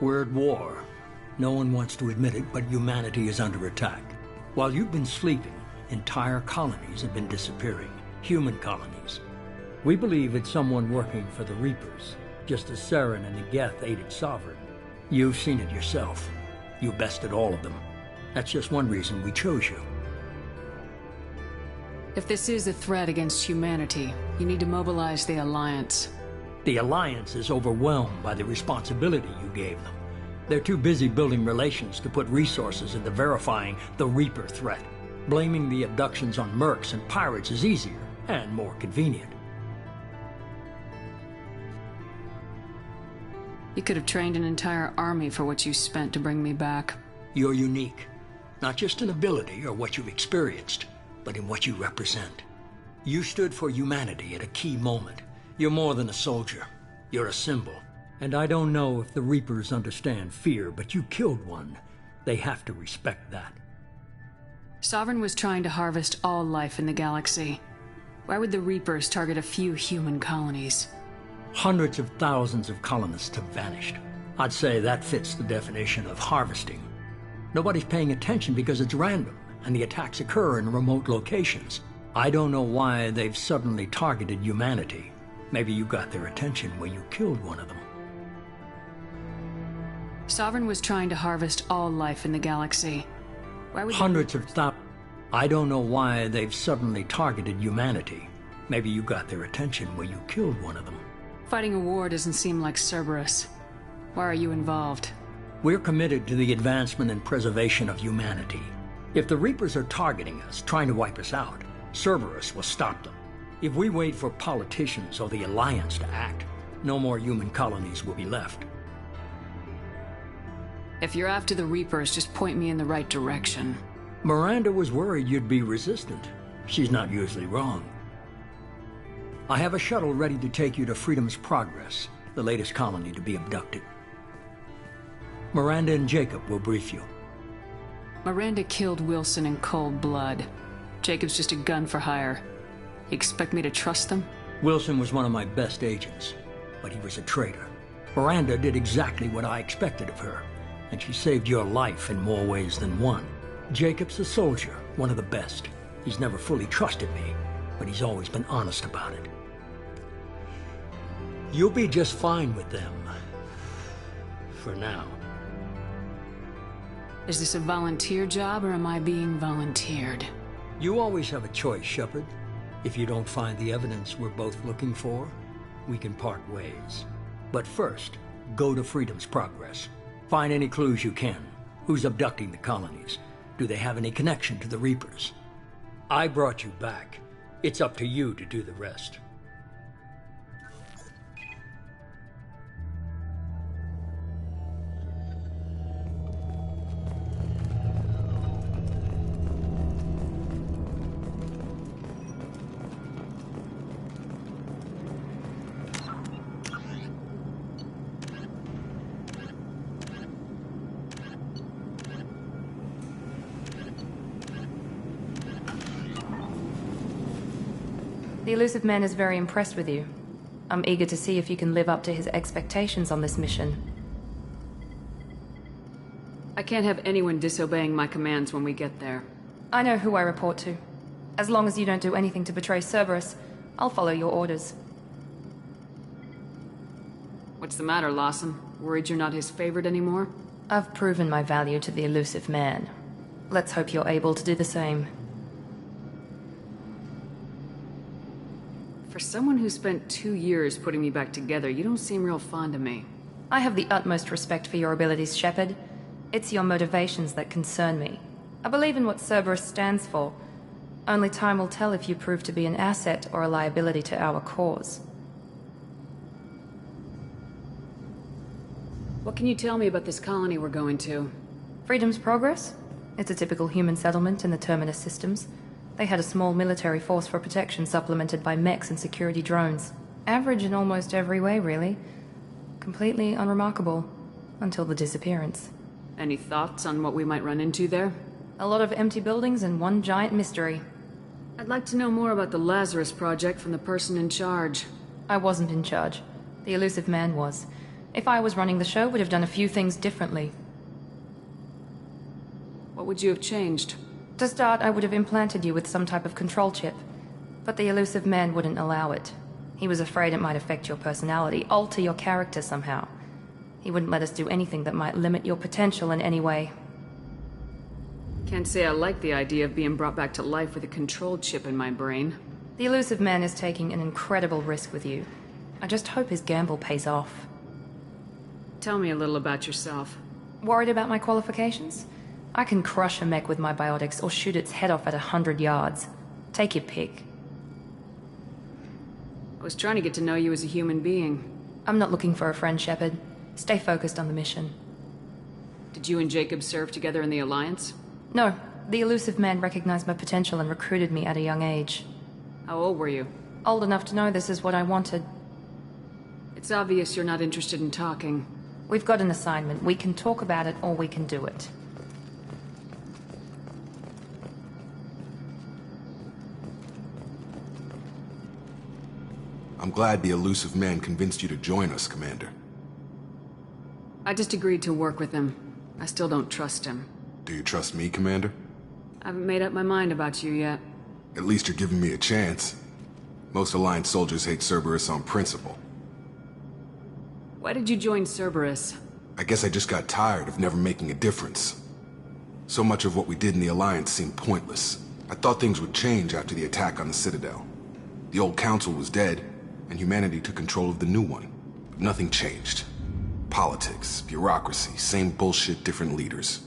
We're at war. No one wants to admit it, but humanity is under attack. While you've been sleeping, entire colonies have been disappearing. Human colonies. We believe it's someone working for the Reapers, just as Saren and the Geth aided Sovereign. You've seen it yourself. You bested all of them. That's just one reason we chose you. If this is a threat against humanity, you need to mobilize the Alliance. The Alliance is overwhelmed by the responsibility you gave them. They're too busy building relations to put resources into verifying the Reaper threat. Blaming the abductions on mercs and pirates is easier and more convenient. You could have trained an entire army for what you spent to bring me back. You're unique. Not just in ability or what you've experienced, but in what you represent. You stood for humanity at a key moment. You're more than a soldier. You're a symbol. And I don't know if the Reapers understand fear, but you killed one. They have to respect that. Sovereign was trying to harvest all life in the galaxy. Why would the Reapers target a few human colonies? Hundreds of thousands of colonists have vanished. I'd say that fits the definition of harvesting. Nobody's paying attention because it's random, and the attacks occur in remote locations. I don't know why they've suddenly targeted humanity. Maybe you got their attention when you killed one of them. Sovereign was trying to harvest all life in the galaxy. Why would Hundreds of thousands. I don't know why they've suddenly targeted humanity. Maybe you got their attention when you killed one of them. Fighting a war doesn't seem like Cerberus. Why are you involved? We're committed to the advancement and preservation of humanity. If the Reapers are targeting us, trying to wipe us out, Cerberus will stop them. If we wait for politicians or the Alliance to act, no more human colonies will be left. If you're after the Reapers, just point me in the right direction. Miranda was worried you'd be resistant. She's not usually wrong. I have a shuttle ready to take you to Freedom's Progress, the latest colony to be abducted. Miranda and Jacob will brief you. Miranda killed Wilson in cold blood. Jacob's just a gun for hire. You expect me to trust them? Wilson was one of my best agents, but he was a traitor. Miranda did exactly what I expected of her, and she saved your life in more ways than one. Jacob's a soldier, one of the best. He's never fully trusted me, but he's always been honest about it. You'll be just fine with them. For now. Is this a volunteer job, or am I being volunteered? You always have a choice, Shepard. If you don't find the evidence we're both looking for, we can part ways. But first, go to Freedom's Progress. Find any clues you can. Who's abducting the colonies? Do they have any connection to the Reapers? I brought you back. It's up to you to do the rest. The Elusive Man is very impressed with you. I'm eager to see if you can live up to his expectations on this mission. I can't have anyone disobeying my commands when we get there. I know who I report to. As long as you don't do anything to betray Cerberus, I'll follow your orders. What's the matter, Lawson? Worried you're not his favorite anymore? I've proven my value to the Elusive Man. Let's hope you're able to do the same. someone who spent 2 years putting me back together, you don't seem real fond of me. I have the utmost respect for your abilities, Shepard. It's your motivations that concern me. I believe in what Cerberus stands for. Only time will tell if you prove to be an asset or a liability to our cause. What can you tell me about this colony we're going to? Freedom's Progress? It's a typical human settlement in the Terminus systems. They had a small military force for protection supplemented by mechs and security drones. Average in almost every way, really. Completely unremarkable. Until the disappearance. Any thoughts on what we might run into there? A lot of empty buildings and one giant mystery. I'd like to know more about the Lazarus Project from the person in charge. I wasn't in charge. The Elusive Man was. If I was running the show, would have done a few things differently. What would you have changed? To start, I would have implanted you with some type of control chip. But the Elusive Man wouldn't allow it. He was afraid it might affect your personality, alter your character somehow. He wouldn't let us do anything that might limit your potential in any way. Can't say I like the idea of being brought back to life with a control chip in my brain. The Elusive Man is taking an incredible risk with you. I just hope his gamble pays off. Tell me a little about yourself. Worried about my qualifications? I can crush a mech with my biotics or shoot its head off at 100 yards. Take your pick. I was trying to get to know you as a human being. I'm not looking for a friend, Shepard. Stay focused on the mission. Did you and Jacob serve together in the Alliance? No. The Elusive Man recognized my potential and recruited me at a young age. How old were you? Old enough to know this is what I wanted. It's obvious you're not interested in talking. We've got an assignment. We can talk about it or we can do it. I'm glad the Elusive Man convinced you to join us, Commander. I just agreed to work with him. I still don't trust him. Do you trust me, Commander? I haven't made up my mind about you yet. At least you're giving me a chance. Most Alliance soldiers hate Cerberus on principle. Why did you join Cerberus? I guess I just got tired of never making a difference. So much of what we did in the Alliance seemed pointless. I thought things would change after the attack on the Citadel. The old Council was dead, and humanity took control of the new one. But nothing changed. Politics, bureaucracy, same bullshit, different leaders.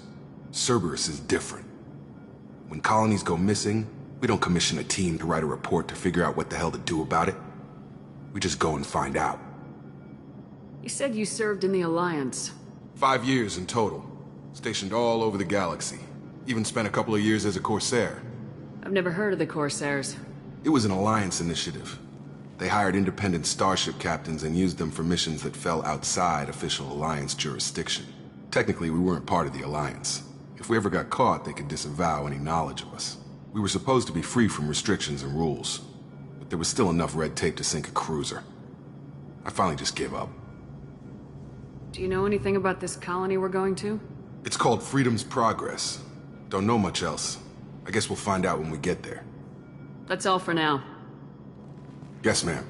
Cerberus is different. When colonies go missing, we don't commission a team to write a report to figure out what the hell to do about it. We just go and find out. You said you served in the Alliance. 5 years in total. Stationed all over the galaxy. Even spent a couple of years as a Corsair. I've never heard of the Corsairs. It was an Alliance initiative. They hired independent starship captains and used them for missions that fell outside official Alliance jurisdiction. Technically, we weren't part of the Alliance. If we ever got caught, they could disavow any knowledge of us. We were supposed to be free from restrictions and rules, but there was still enough red tape to sink a cruiser. I finally just gave up. Do you know anything about this colony we're going to? It's called Freedom's Progress. Don't know much else. I guess we'll find out when we get there. That's all for now. Yes, ma'am.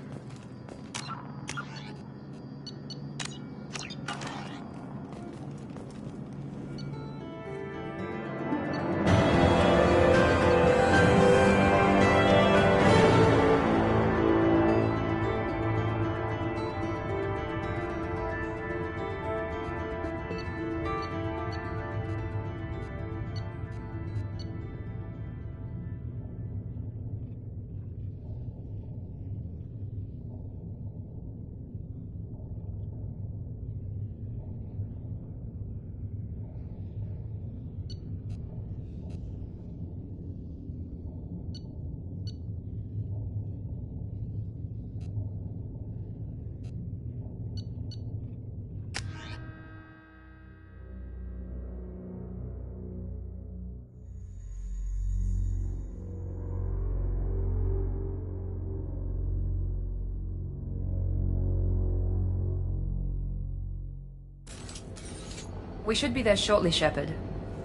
We should be there shortly, Shepard.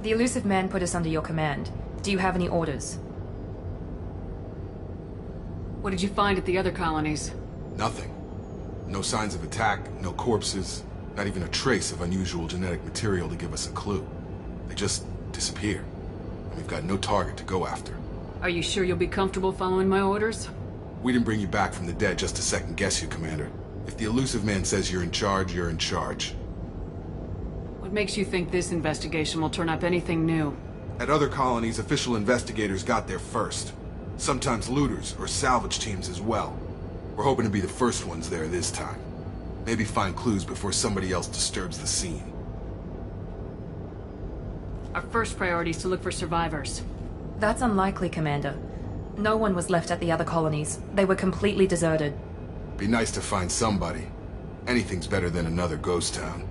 The Elusive Man put us under your command. Do you have any orders? What did you find at the other colonies? Nothing. No signs of attack, no corpses, not even a trace of unusual genetic material to give us a clue. They just disappear. And we've got no target to go after. Are you sure you'll be comfortable following my orders? We didn't bring you back from the dead just to second-guess you, Commander. If the Illusive Man says you're in charge, you're in charge. What makes you think this investigation will turn up anything new? At other colonies, official investigators got there first. Sometimes looters or salvage teams as well. We're hoping to be the first ones there this time. Maybe find clues before somebody else disturbs the scene. Our first priority is to look for survivors. That's unlikely, Commander. No one was left at the other colonies. They were completely deserted. Be nice to find somebody. Anything's better than another ghost town.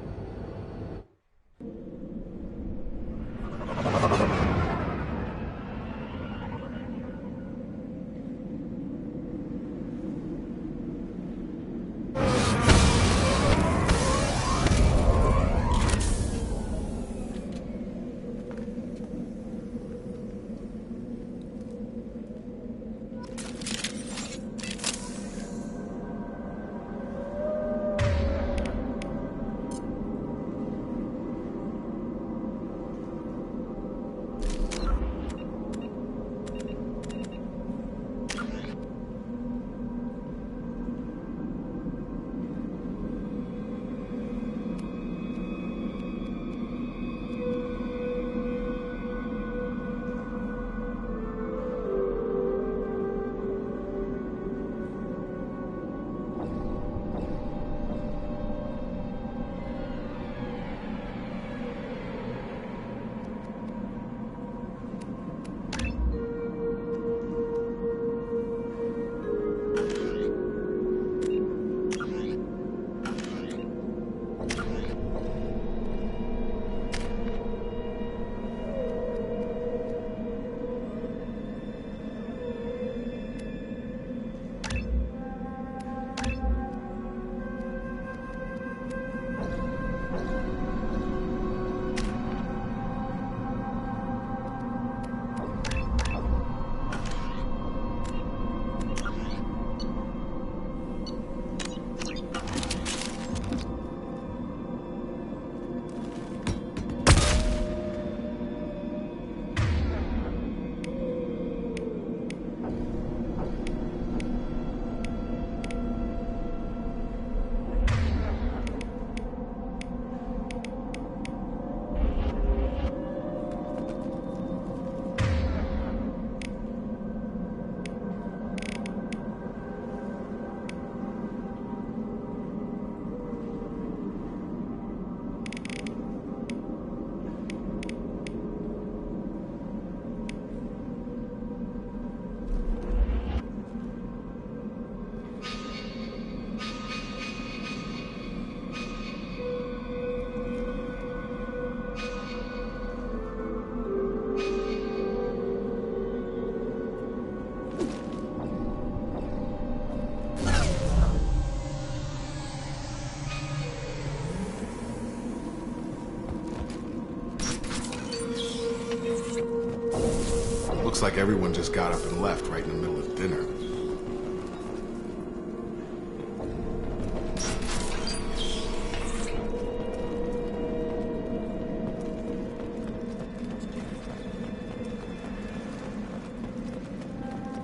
Looks like everyone just got up and left right in the middle of dinner.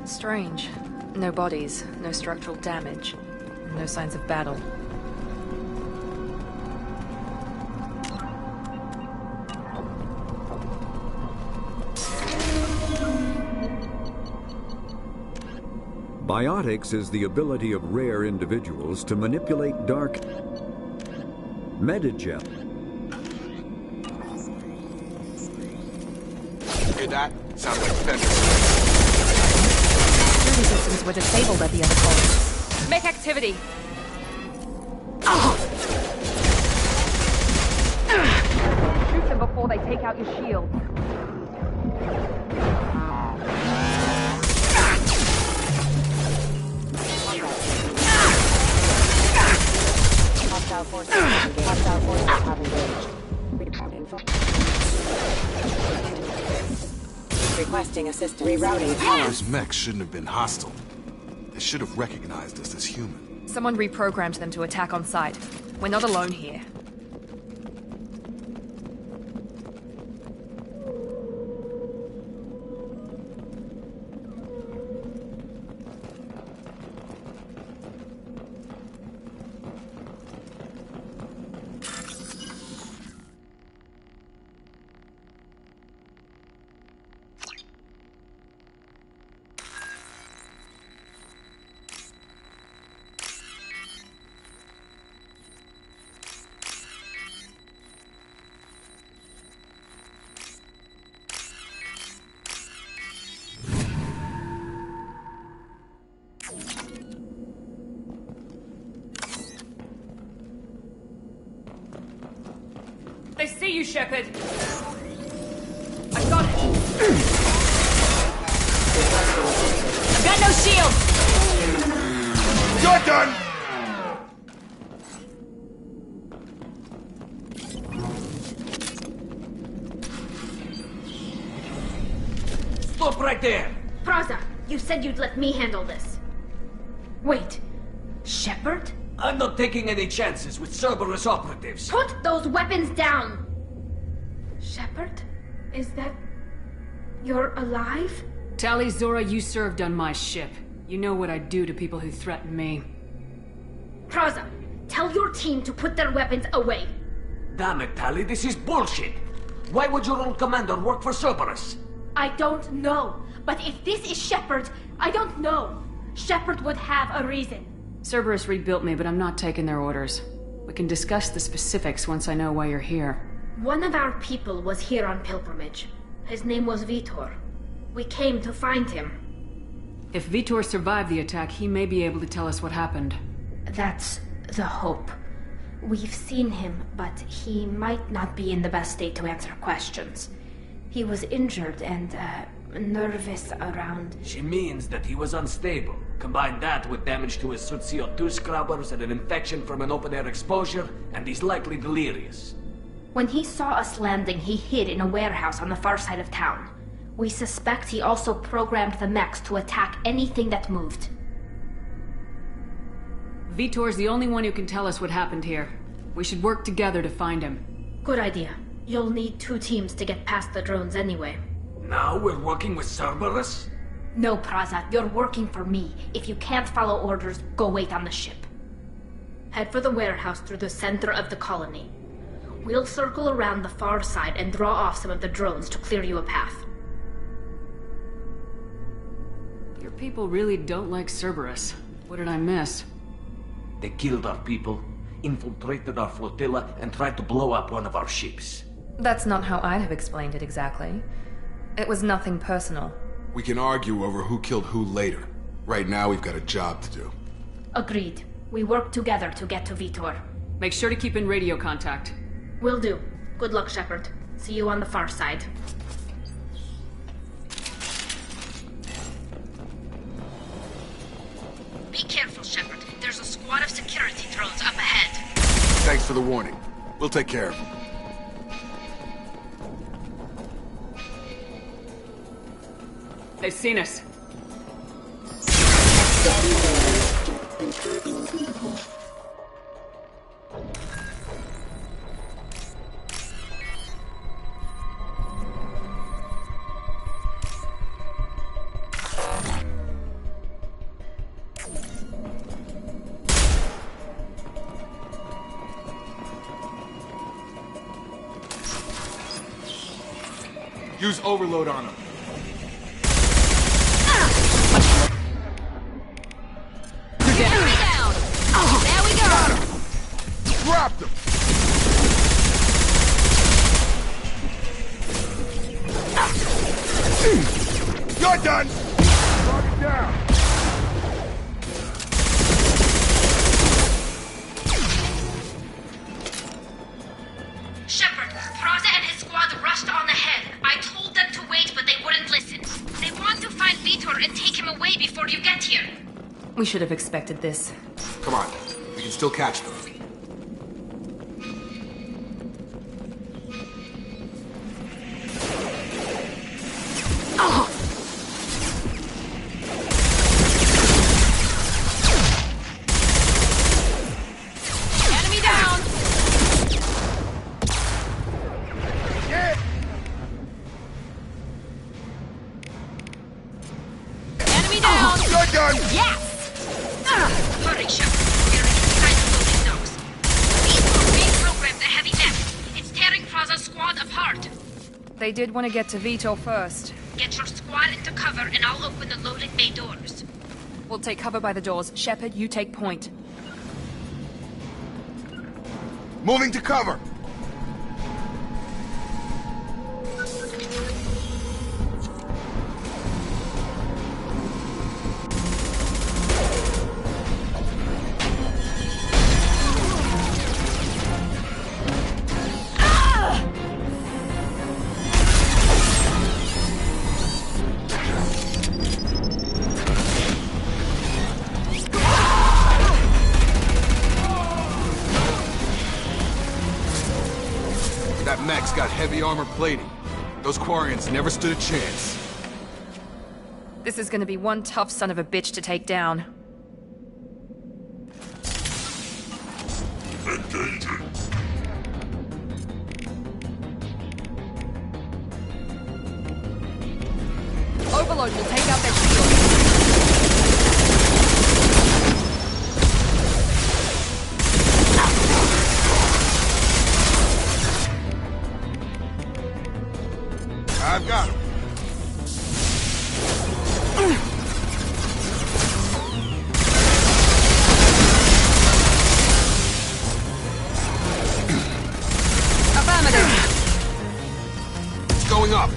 Strange. No bodies, no structural damage, no signs of battle. Biotics is the ability of rare individuals to manipulate dark metagel. Hear that? Sounds like fences. Security systems were disabled at the other colony. Make activity! Shoot them before they take out your shield. Hostile forces have engaged. Report info. Requesting assistance. Rerouting power. Those mechs shouldn't have been hostile. They should have recognized us as human. Someone reprogrammed them to attack on sight. We're not alone here. They see you, Shepard! I got it! I've got no shield! You're done! Stop right there! Praza, you said you'd let me handle this. Wait, Shepard? I'm not taking any chances with Cerberus operatives. Put those weapons down! Shepard? Is that... you're alive? Tali Zora, you served on my ship. You know what I do to people who threaten me. Praza, tell your team to put their weapons away. Damn it, Tali, this is bullshit! Why would your old commander work for Cerberus? I don't know. But if this is Shepard, I don't know. Shepard would have a reason. Cerberus rebuilt me, but I'm not taking their orders. We can discuss the specifics once I know why you're here. One of our people was here on pilgrimage. His name was Vitor. We came to find him. If Vitor survived the attack, he may be able to tell us what happened. That's the hope. We've seen him, but he might not be in the best state to answer questions. He was injured and, nervous around... She means that he was unstable. Combine that with damage to his suit CO2 scrubbers and an infection from an open-air exposure, and he's likely delirious. When he saw us landing, he hid in a warehouse on the far side of town. We suspect he also programmed the mechs to attack anything that moved. Vitor's the only one who can tell us what happened here. We should work together to find him. Good idea. You'll need 2 teams to get past the drones anyway. Now we're working with Cerberus? No, Praza, you're working for me. If you can't follow orders, go wait on the ship. Head for the warehouse through the center of the colony. We'll circle around the far side and draw off some of the drones to clear you a path. Your people really don't like Cerberus. What did I miss? They killed our people, infiltrated our flotilla, and tried to blow up one of our ships. That's not how I'd have explained it exactly. It was nothing personal. We can argue over who killed who later. Right now, we've got a job to do. Agreed. We work together to get to Vitor. Make sure to keep in radio contact. Will do. Good luck, Shepard. See you on the far side. Be careful, Shepard. There's a squad of security drones up ahead. Thanks for the warning. We'll take care of them. They've seen us. Use overload on them. Enemy down! Oh, there we go! Got him! Dropped him! You're done! Target down! Shepard, Praza and his squad rushed on ahead. I told them to wait, but they wouldn't listen. They want to find Vitor and take him away before you get here. We should have expected this. Come on, we can still catch them. Oh! Enemy down! Yeah. Enemy down! You're done! Yes! Hurry, Shepard. We're inside the loading docks. Vitor reprogrammed the heavy mech. It's tearing Praza's squad apart. They did want to get to Vitor first. Get your squad into cover and I'll open the loading bay doors. We'll take cover by the doors. Shepard, you take point. Moving to cover! That mech's got heavy armor plating. Those Quarians never stood a chance. This is gonna be one tough son of a bitch to take down. Overload will take out their shield. I've got him. Affirmative. It's going up.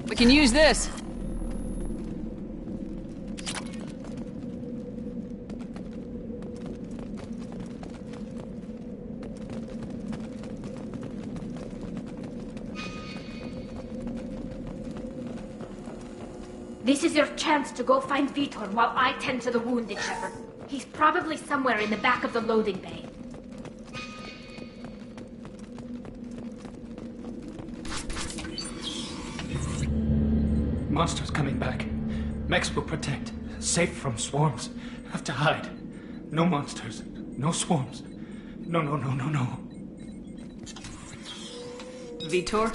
We can use this. This is your chance to go find Vitor while I tend to the wounded, Shepard. He's probably somewhere in the back of the loading bay. Monsters coming back. Mechs will protect. Safe from swarms. Have to hide. No monsters. No swarms. No. Vitor?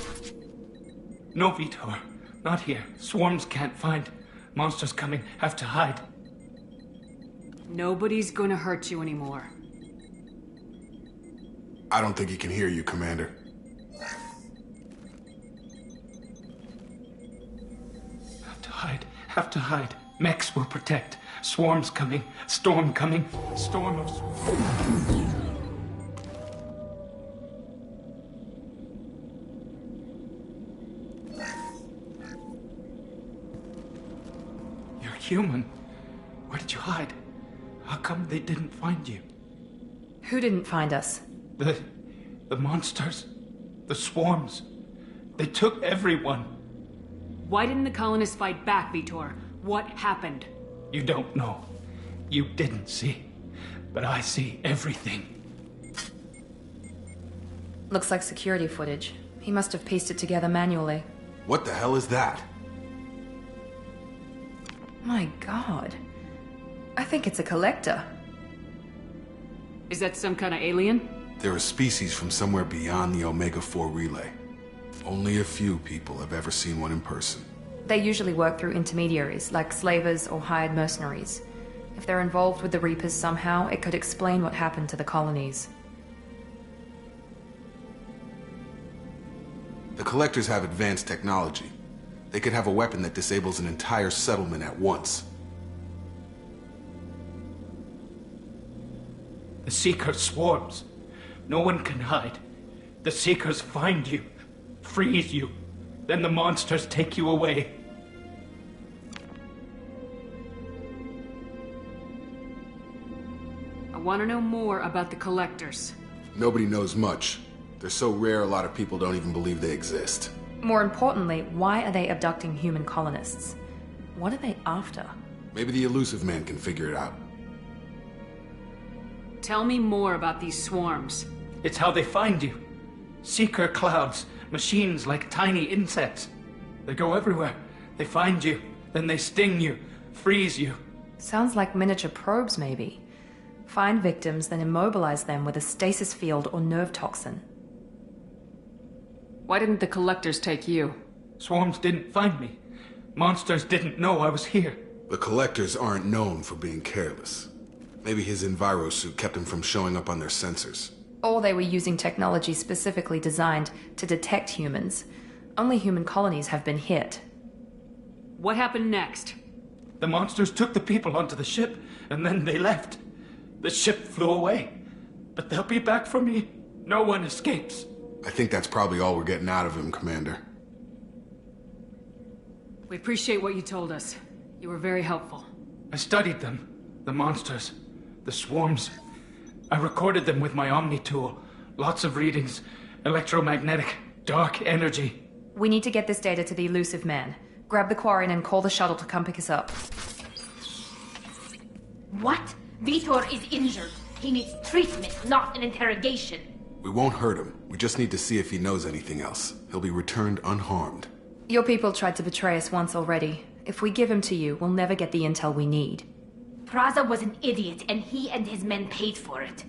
No Vitor. Not here. Swarms can't find. Monsters coming. Have to hide. Nobody's gonna hurt you anymore. I don't think he can hear you, Commander. Have to hide. Mechs will protect. Swarms coming. Storm coming. Storm of swarms. You're human. Where did you hide? How come they didn't find you? Who didn't find us? The monsters. The swarms. They took everyone. Why didn't the colonists fight back, Vitor? What happened? You don't know. You didn't see. But I see everything. Looks like security footage. He must have pieced it together manually. What the hell is that? My god. I think it's a collector. Is that some kind of alien? They're a species from somewhere beyond the Omega-4 relay. Only a few people have ever seen one in person. They usually work through intermediaries, like slavers or hired mercenaries. If they're involved with the Reapers somehow, it could explain what happened to the colonies. The Collectors have advanced technology. They could have a weapon that disables an entire settlement at once. The Seeker swarms. No one can hide. The Seekers find you, freeze you, then the monsters take you away. I want to know more about the Collectors. Nobody knows much. They're so rare a lot of people don't even believe they exist. More importantly, why are they abducting human colonists? What are they after? Maybe the Elusive Man can figure it out. Tell me more about these swarms. It's how they find you. Seeker clouds, machines like tiny insects. They go everywhere. They find you, then they sting you, freeze you. Sounds like miniature probes, maybe. Find victims, then immobilize them with a stasis field or nerve toxin. Why didn't the Collectors take you? Swarms didn't find me. Monsters didn't know I was here. The Collectors aren't known for being careless. Maybe his Enviro suit kept him from showing up on their sensors. Or they were using technology specifically designed to detect humans. Only human colonies have been hit. What happened next? The monsters took the people onto the ship, and then they left. The ship flew away. But they'll be back for me. No one escapes. I think that's probably all we're getting out of him, Commander. We appreciate what you told us. You were very helpful. I studied them. The monsters. The swarms. I recorded them with my Omni tool. Lots of readings. Electromagnetic. Dark energy. We need to get this data to the Elusive Man. Grab the Quarian and call the shuttle to come pick us up. What? Vitor is injured. He needs treatment, not an interrogation. We won't hurt him. We just need to see if he knows anything else. He'll be returned unharmed. Your people tried to betray us once already. If we give him to you, we'll never get the intel we need. Praza was an idiot, and he and his men paid for it.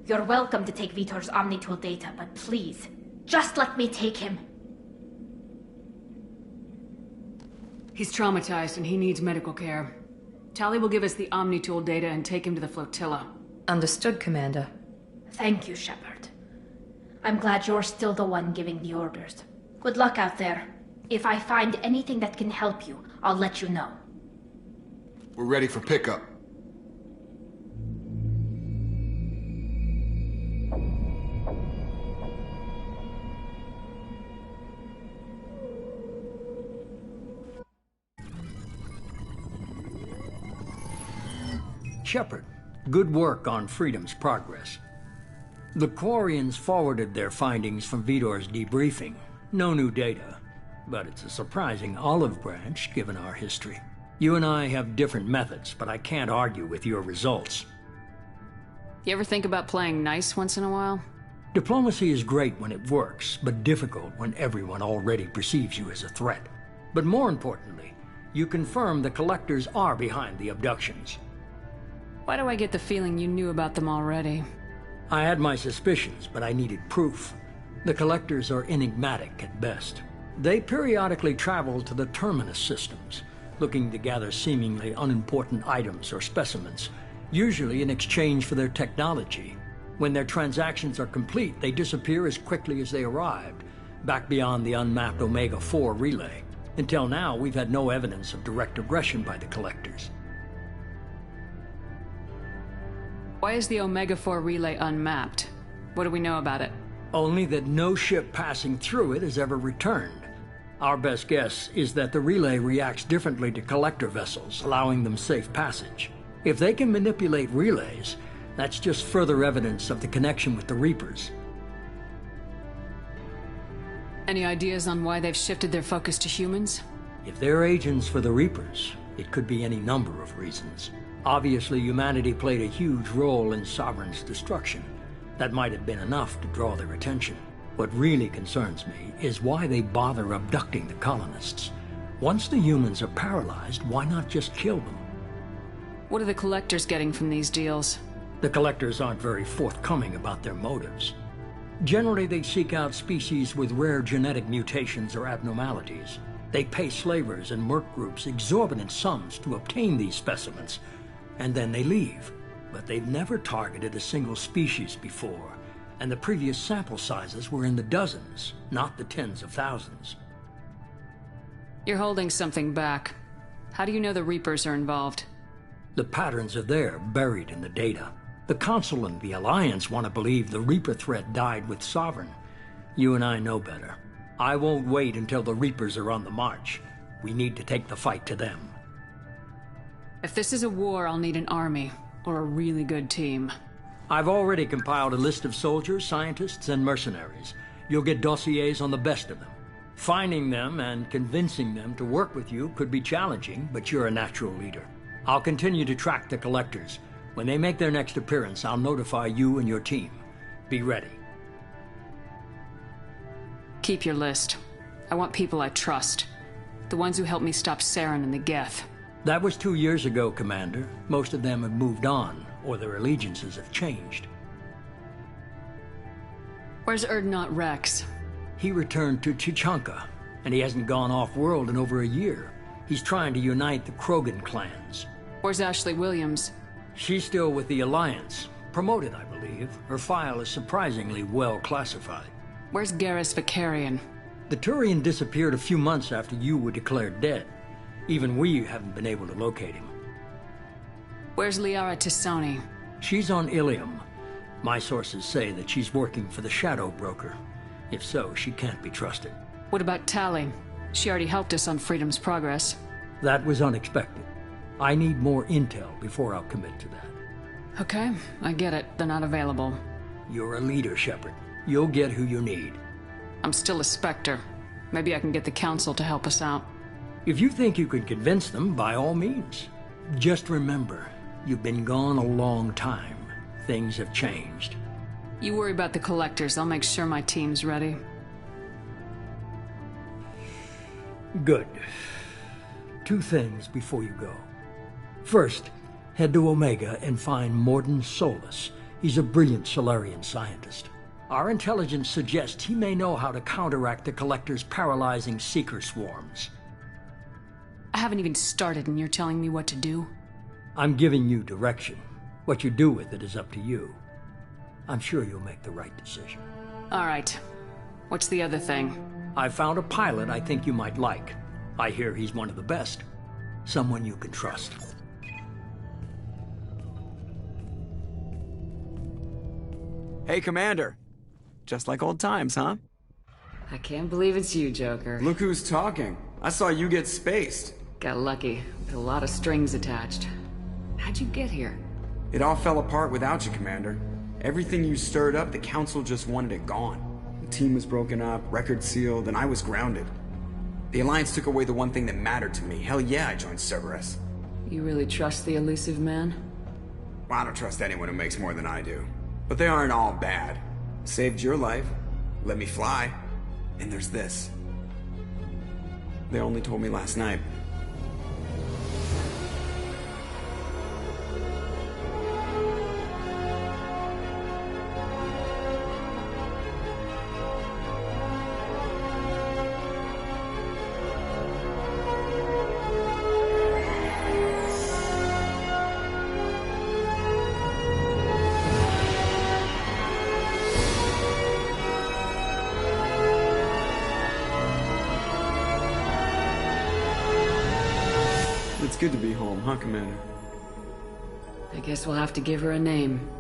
You're welcome to take Vitor's Omnitool data, but please, just let me take him. He's traumatized and he needs medical care. Tali will give us the Omnitool data and take him to the flotilla. Understood, Commander. Thank you, Shepard. I'm glad you're still the one giving the orders. Good luck out there. If I find anything that can help you, I'll let you know. We're ready for pickup. Shepard, good work on Freedom's progress. The Quarians forwarded their findings from Vitor's debriefing. No new data, but it's a surprising olive branch given our history. You and I have different methods, but I can't argue with your results. You ever think about playing nice once in a while? Diplomacy is great when it works, but difficult when everyone already perceives you as a threat. But more importantly, you confirm the Collectors are behind the abductions. Why do I get the feeling you knew about them already? I had my suspicions, but I needed proof. The Collectors are enigmatic at best. They periodically travel to the Terminus systems, looking to gather seemingly unimportant items or specimens, usually in exchange for their technology. When their transactions are complete, they disappear as quickly as they arrived, back beyond the unmapped Omega-4 relay. Until now, we've had no evidence of direct aggression by the Collectors. Why is the Omega-4 relay unmapped? What do we know about it? Only that no ship passing through it has ever returned. Our best guess is that the relay reacts differently to Collector vessels, allowing them safe passage. If they can manipulate relays, that's just further evidence of the connection with the Reapers. Any ideas on why they've shifted their focus to humans? If they're agents for the Reapers, it could be any number of reasons. Obviously, humanity played a huge role in Sovereign's destruction. That might have been enough to draw their attention. What really concerns me is why they bother abducting the colonists. Once the humans are paralyzed, why not just kill them? What are the Collectors getting from these deals? The Collectors aren't very forthcoming about their motives. Generally, they seek out species with rare genetic mutations or abnormalities. They pay slavers and merc groups exorbitant sums to obtain these specimens, and then they leave. But they've never targeted a single species before, and the previous sample sizes were in the dozens, not the tens of thousands. You're holding something back. How do you know the Reapers are involved? The patterns are there, buried in the data. The Council and the Alliance want to believe the Reaper threat died with Sovereign. You and I know better. I won't wait until the Reapers are on the march. We need to take the fight to them. If this is a war, I'll need an army, or a really good team. I've already compiled a list of soldiers, scientists, and mercenaries. You'll get dossiers on the best of them. Finding them and convincing them to work with you could be challenging, but you're a natural leader. I'll continue to track the Collectors. When they make their next appearance, I'll notify you and your team. Be ready. Keep your list. I want people I trust. The ones who helped me stop Saren and the Geth. That was 2 years ago, Commander. Most of them have moved on, or their allegiances have changed. Where's Urdnot Rex? He returned to Tuchanka, and he hasn't gone off-world in over a year. He's trying to unite the Krogan clans. Where's Ashley Williams? She's still with the Alliance. Promoted, I believe. Her file is surprisingly well classified. Where's Garrus Vakarian? The Turian disappeared a few months after you were declared dead. Even we haven't been able to locate him. Where's Liara T'Soni? She's on Ilium. My sources say that she's working for the Shadow Broker. If so, she can't be trusted. What about Tali? She already helped us on Freedom's progress. That was unexpected. I need more intel before I'll commit to that. Okay, I get it. They're not available. You're a leader, Shepard. You'll get who you need. I'm still a Spectre. Maybe I can get the Council to help us out. If you think you could convince them, by all means. Just remember, You've been gone a long time. Things have changed. You worry about the collectors. I'll make sure my team's ready. Good. 2 things before you go. First, head to Omega and find Mordin Solus. He's a brilliant Solarian scientist. Our intelligence suggests he may know how to counteract the Collector's paralyzing Seeker swarms. I haven't even started and you're telling me what to do? I'm giving you direction. What you do with it is up to you. I'm sure you'll make the right decision. All right. What's the other thing? I found a pilot I think you might like. I hear he's one of the best. Someone you can trust. Hey, Commander. Just like old times, huh? I can't believe it's you, Joker. Look who's talking. I saw you get spaced. Got lucky, with a lot of strings attached. How'd you get here? It all fell apart without you, Commander. Everything you stirred up, the Council just wanted it gone. The team was broken up, record sealed, and I was grounded. The Alliance took away the one thing that mattered to me. Hell yeah, I joined Cerberus. You really trust the elusive man? Well, I don't trust anyone who makes more than I do. But they aren't all bad. Saved your life, let me fly, and there's this. They only told me last night. It's good to be home, huh, Commander? I guess we'll have to give her a name.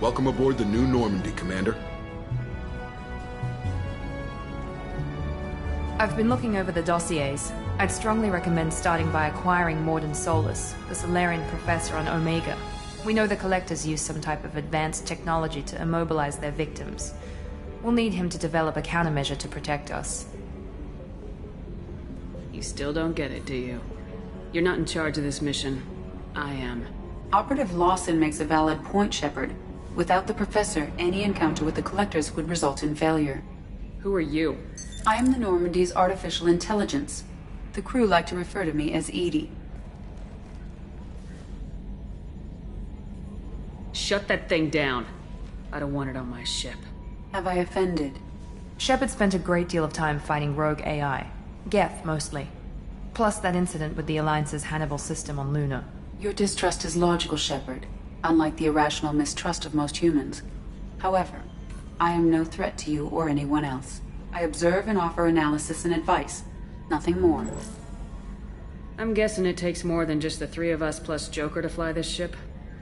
Welcome aboard the New Normandy, Commander. I've been looking over the dossiers. I'd strongly recommend starting by acquiring Mordin Solus, the Solarian professor on Omega. We know the Collectors use some type of advanced technology to immobilize their victims. We'll need him to develop a countermeasure to protect us. You still don't get it, do you? You're not in charge of this mission. I am. Operative Lawson makes a valid point, Shepard. Without the Professor, any encounter with the Collectors would result in failure. Who are you? I am the Normandy's artificial intelligence. The crew like to refer to me as EDI. Shut that thing down. I don't want it on my ship. Have I offended? Shepard spent a great deal of time fighting rogue AI. Geth, mostly. Plus that incident with the Alliance's Hannibal system on Luna. Your distrust is logical, Shepard, unlike the irrational mistrust of most humans. However, I am no threat to you or anyone else. I observe and offer analysis and advice. Nothing more. I'm guessing it takes more than just the three of us plus Joker to fly this ship?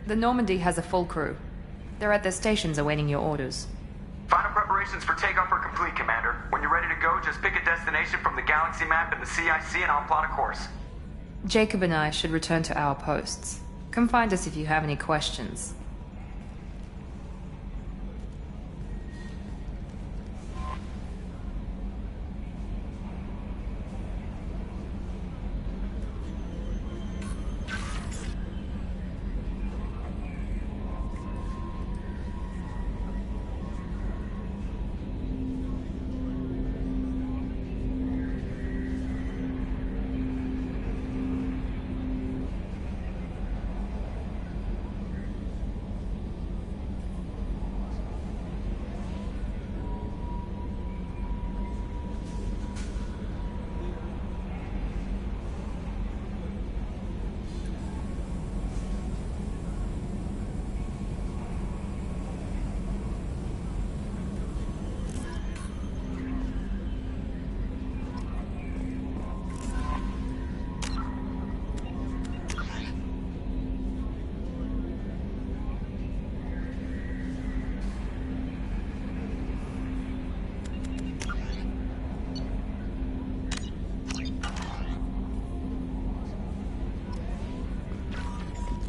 The Normandy has a full crew. They're at their stations awaiting your orders. Final preparations for takeoff are complete, Commander. When you're ready to go, just pick a destination from the galaxy map and the CIC and I'll plot a course. Jacob and I should return to our posts. Come find us if you have any questions.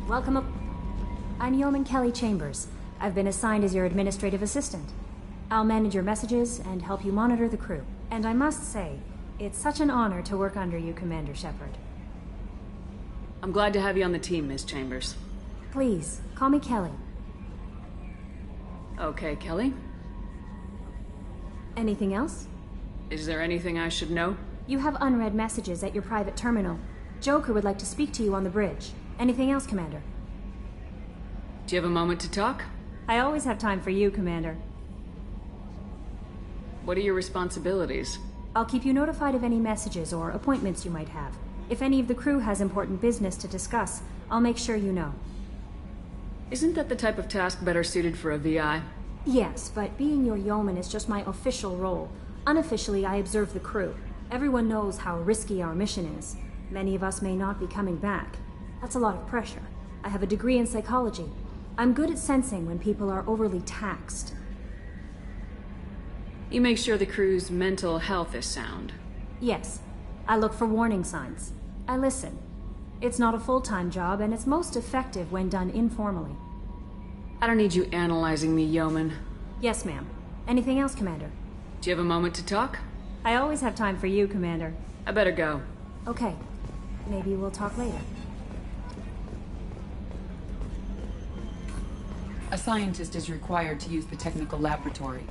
Welcome up. I'm Yeoman Kelly Chambers. I've been assigned as your administrative assistant. I'll manage your messages and help you monitor the crew. And I must say, it's such an honor to work under you, Commander Shepard. I'm glad to have you on the team, Miss Chambers. Please, call me Kelly. Okay, Kelly. Anything else? Is there anything I should know? You have unread messages at your private terminal. Joker would like to speak to you on the bridge. Anything else, Commander? Do you have a moment to talk? I always have time for you, Commander. What are your responsibilities? I'll keep you notified of any messages or appointments you might have. If any of the crew has important business to discuss, I'll make sure you know. Isn't that the type of task better suited for a VI? Yes, but being your yeoman is just my official role. Unofficially, I observe the crew. Everyone knows how risky our mission is. Many of us may not be coming back. That's a lot of pressure. I have a degree in psychology. I'm good at sensing when people are overly taxed. You make sure the crew's mental health is sound. Yes. I look for warning signs. I listen. It's not a full-time job, and it's most effective when done informally. I don't need you analyzing me, yeoman. Yes, ma'am. Anything else, Commander? Do you have a moment to talk? I always have time for you, Commander. I better go. Okay. Maybe we'll talk later. A scientist is required to use the technical laboratory.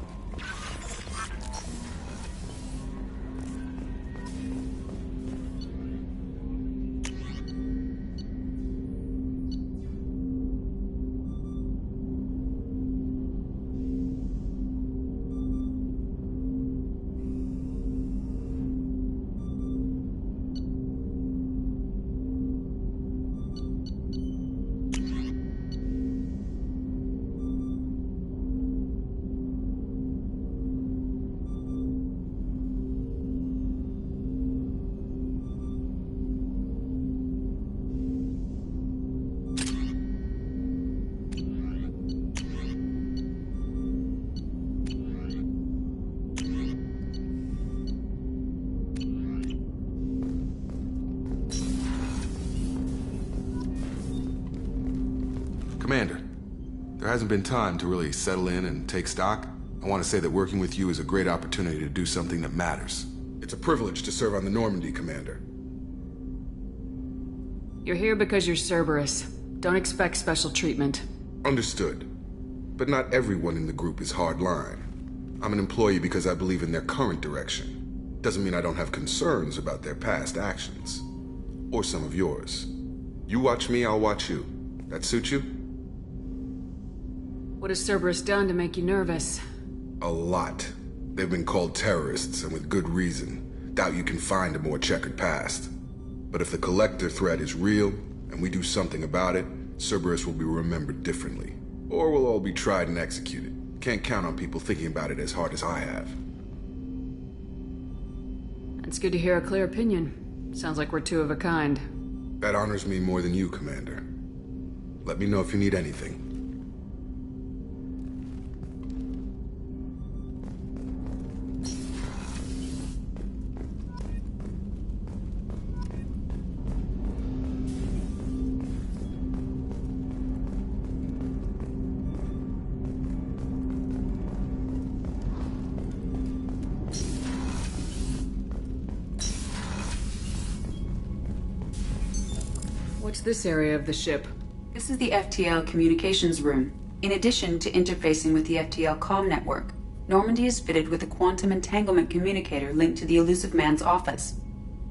Commander, there hasn't been time to really settle in and take stock. I want to say that working with you is a great opportunity to do something that matters. It's a privilege to serve on the Normandy, Commander. You're here because you're Cerberus. Don't expect special treatment. Understood. But not everyone in the group is hardline. I'm an employee because I believe in their current direction. Doesn't mean I don't have concerns about their past actions. Or some of yours. You watch me, I'll watch you. That suit you? What has Cerberus done to make you nervous? A lot. They've been called terrorists, and with good reason. Doubt you can find a more checkered past. But if the Collector threat is real, and we do something about it, Cerberus will be remembered differently. Or we'll all be tried and executed. Can't count on people thinking about it as hard as I have. It's good to hear a clear opinion. Sounds like we're two of a kind. That honors me more than you, Commander. Let me know if you need anything. What's this area of the ship? This is the FTL communications room. In addition to interfacing with the FTL comm network, Normandy is fitted with a quantum entanglement communicator linked to the Illusive Man's office.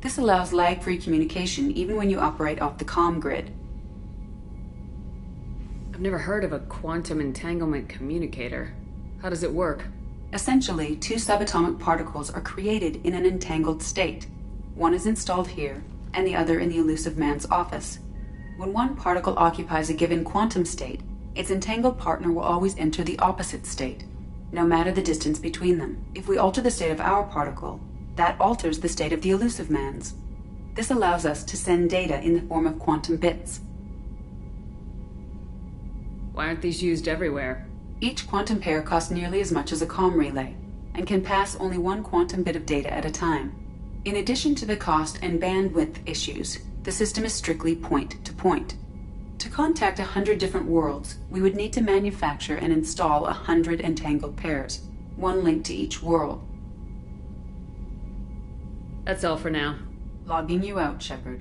This allows lag-free communication even when you operate off the comm grid. I've never heard of a quantum entanglement communicator. How does it work? Essentially, two subatomic particles are created in an entangled state. One is installed here, and the other in the Illusive Man's office. When one particle occupies a given quantum state, its entangled partner will always enter the opposite state, no matter the distance between them. If we alter the state of our particle, that alters the state of the Illusive Man's. This allows us to send data in the form of quantum bits. Why aren't these used everywhere? Each quantum pair costs nearly as much as a comm relay, and can pass only one quantum bit of data at a time. In addition to the cost and bandwidth issues, the system is strictly point-to-point. To contact 100 different worlds, we would need to manufacture and install 100 entangled pairs, one link to each world. That's all for now. Logging you out, Shepard.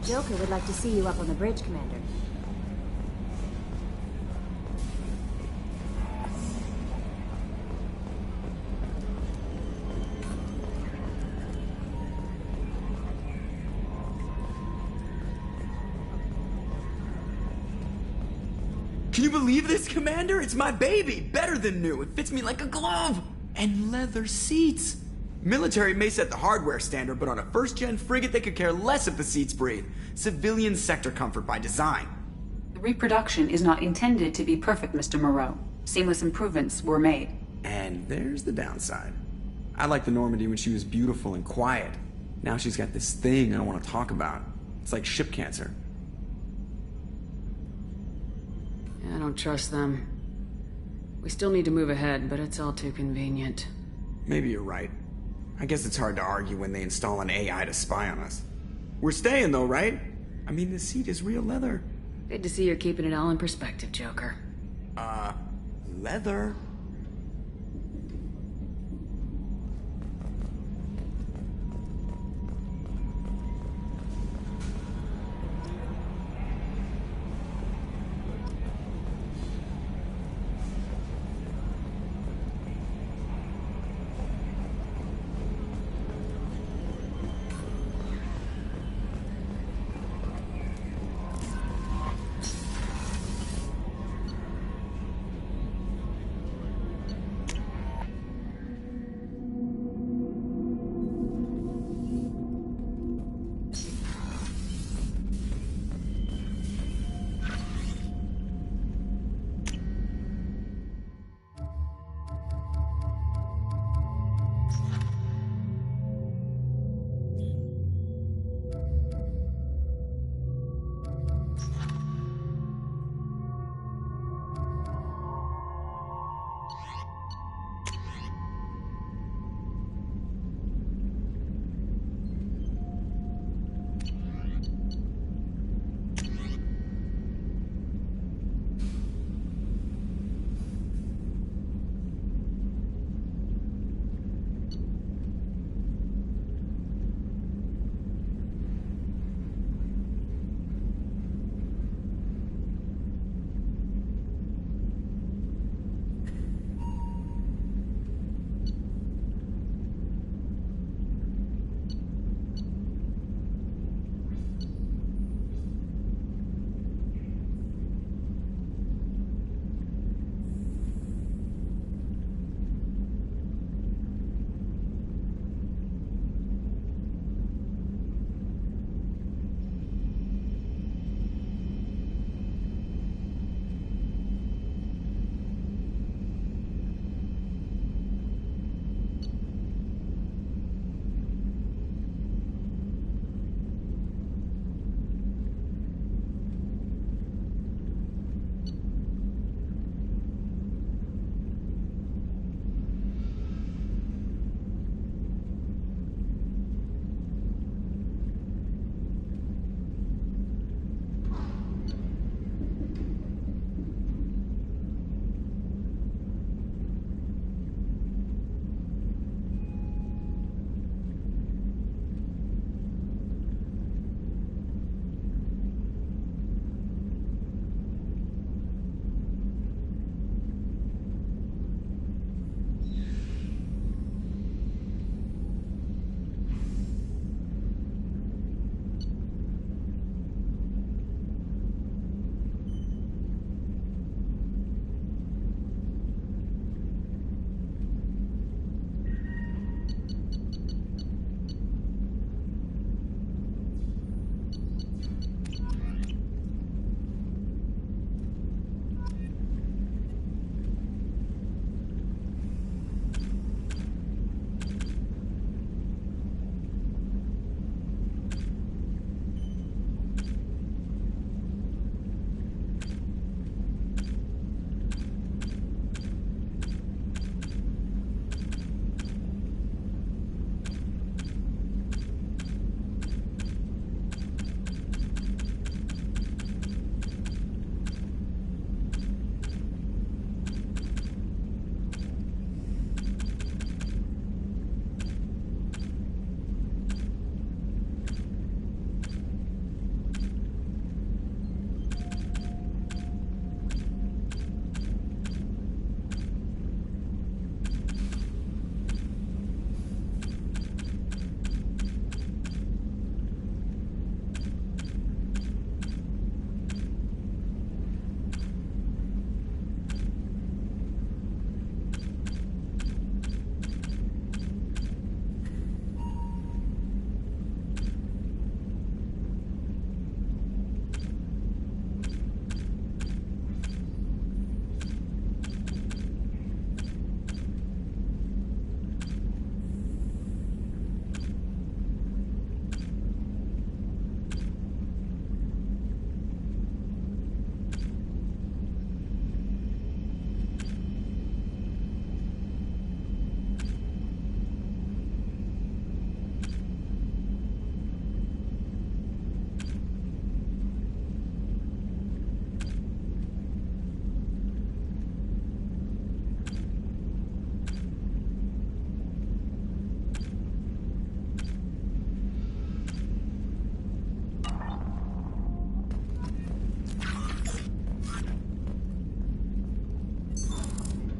Joker would like to see you up on the bridge, Commander. Can you believe this, Commander? It's my baby! Better than new. It fits me like a glove! And leather seats! Military may set the hardware standard, but on a first-gen frigate they could care less if the seats breathe. Civilian sector comfort by design. The reproduction is not intended to be perfect, Mr. Moreau. Seamless improvements were made. And there's the downside. I liked the Normandy when she was beautiful and quiet. Now she's got this thing I don't want to talk about. It's like ship cancer. I don't trust them. We still need to move ahead, but it's all too convenient. Maybe you're right. I guess it's hard to argue when they install an AI to spy on us. We're staying though, right? I mean, the seat is real leather. Good to see you're keeping it all in perspective, Joker. Leather?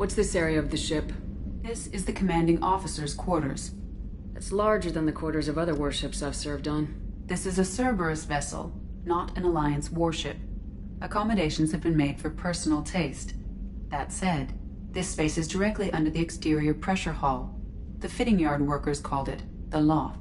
What's this area of the ship? This is the commanding officer's quarters. It's larger than the quarters of other warships I've served on. This is a Cerberus vessel, not an Alliance warship. Accommodations have been made for personal taste. That said, this space is directly under the exterior pressure hull. The fitting yard workers called it the loft.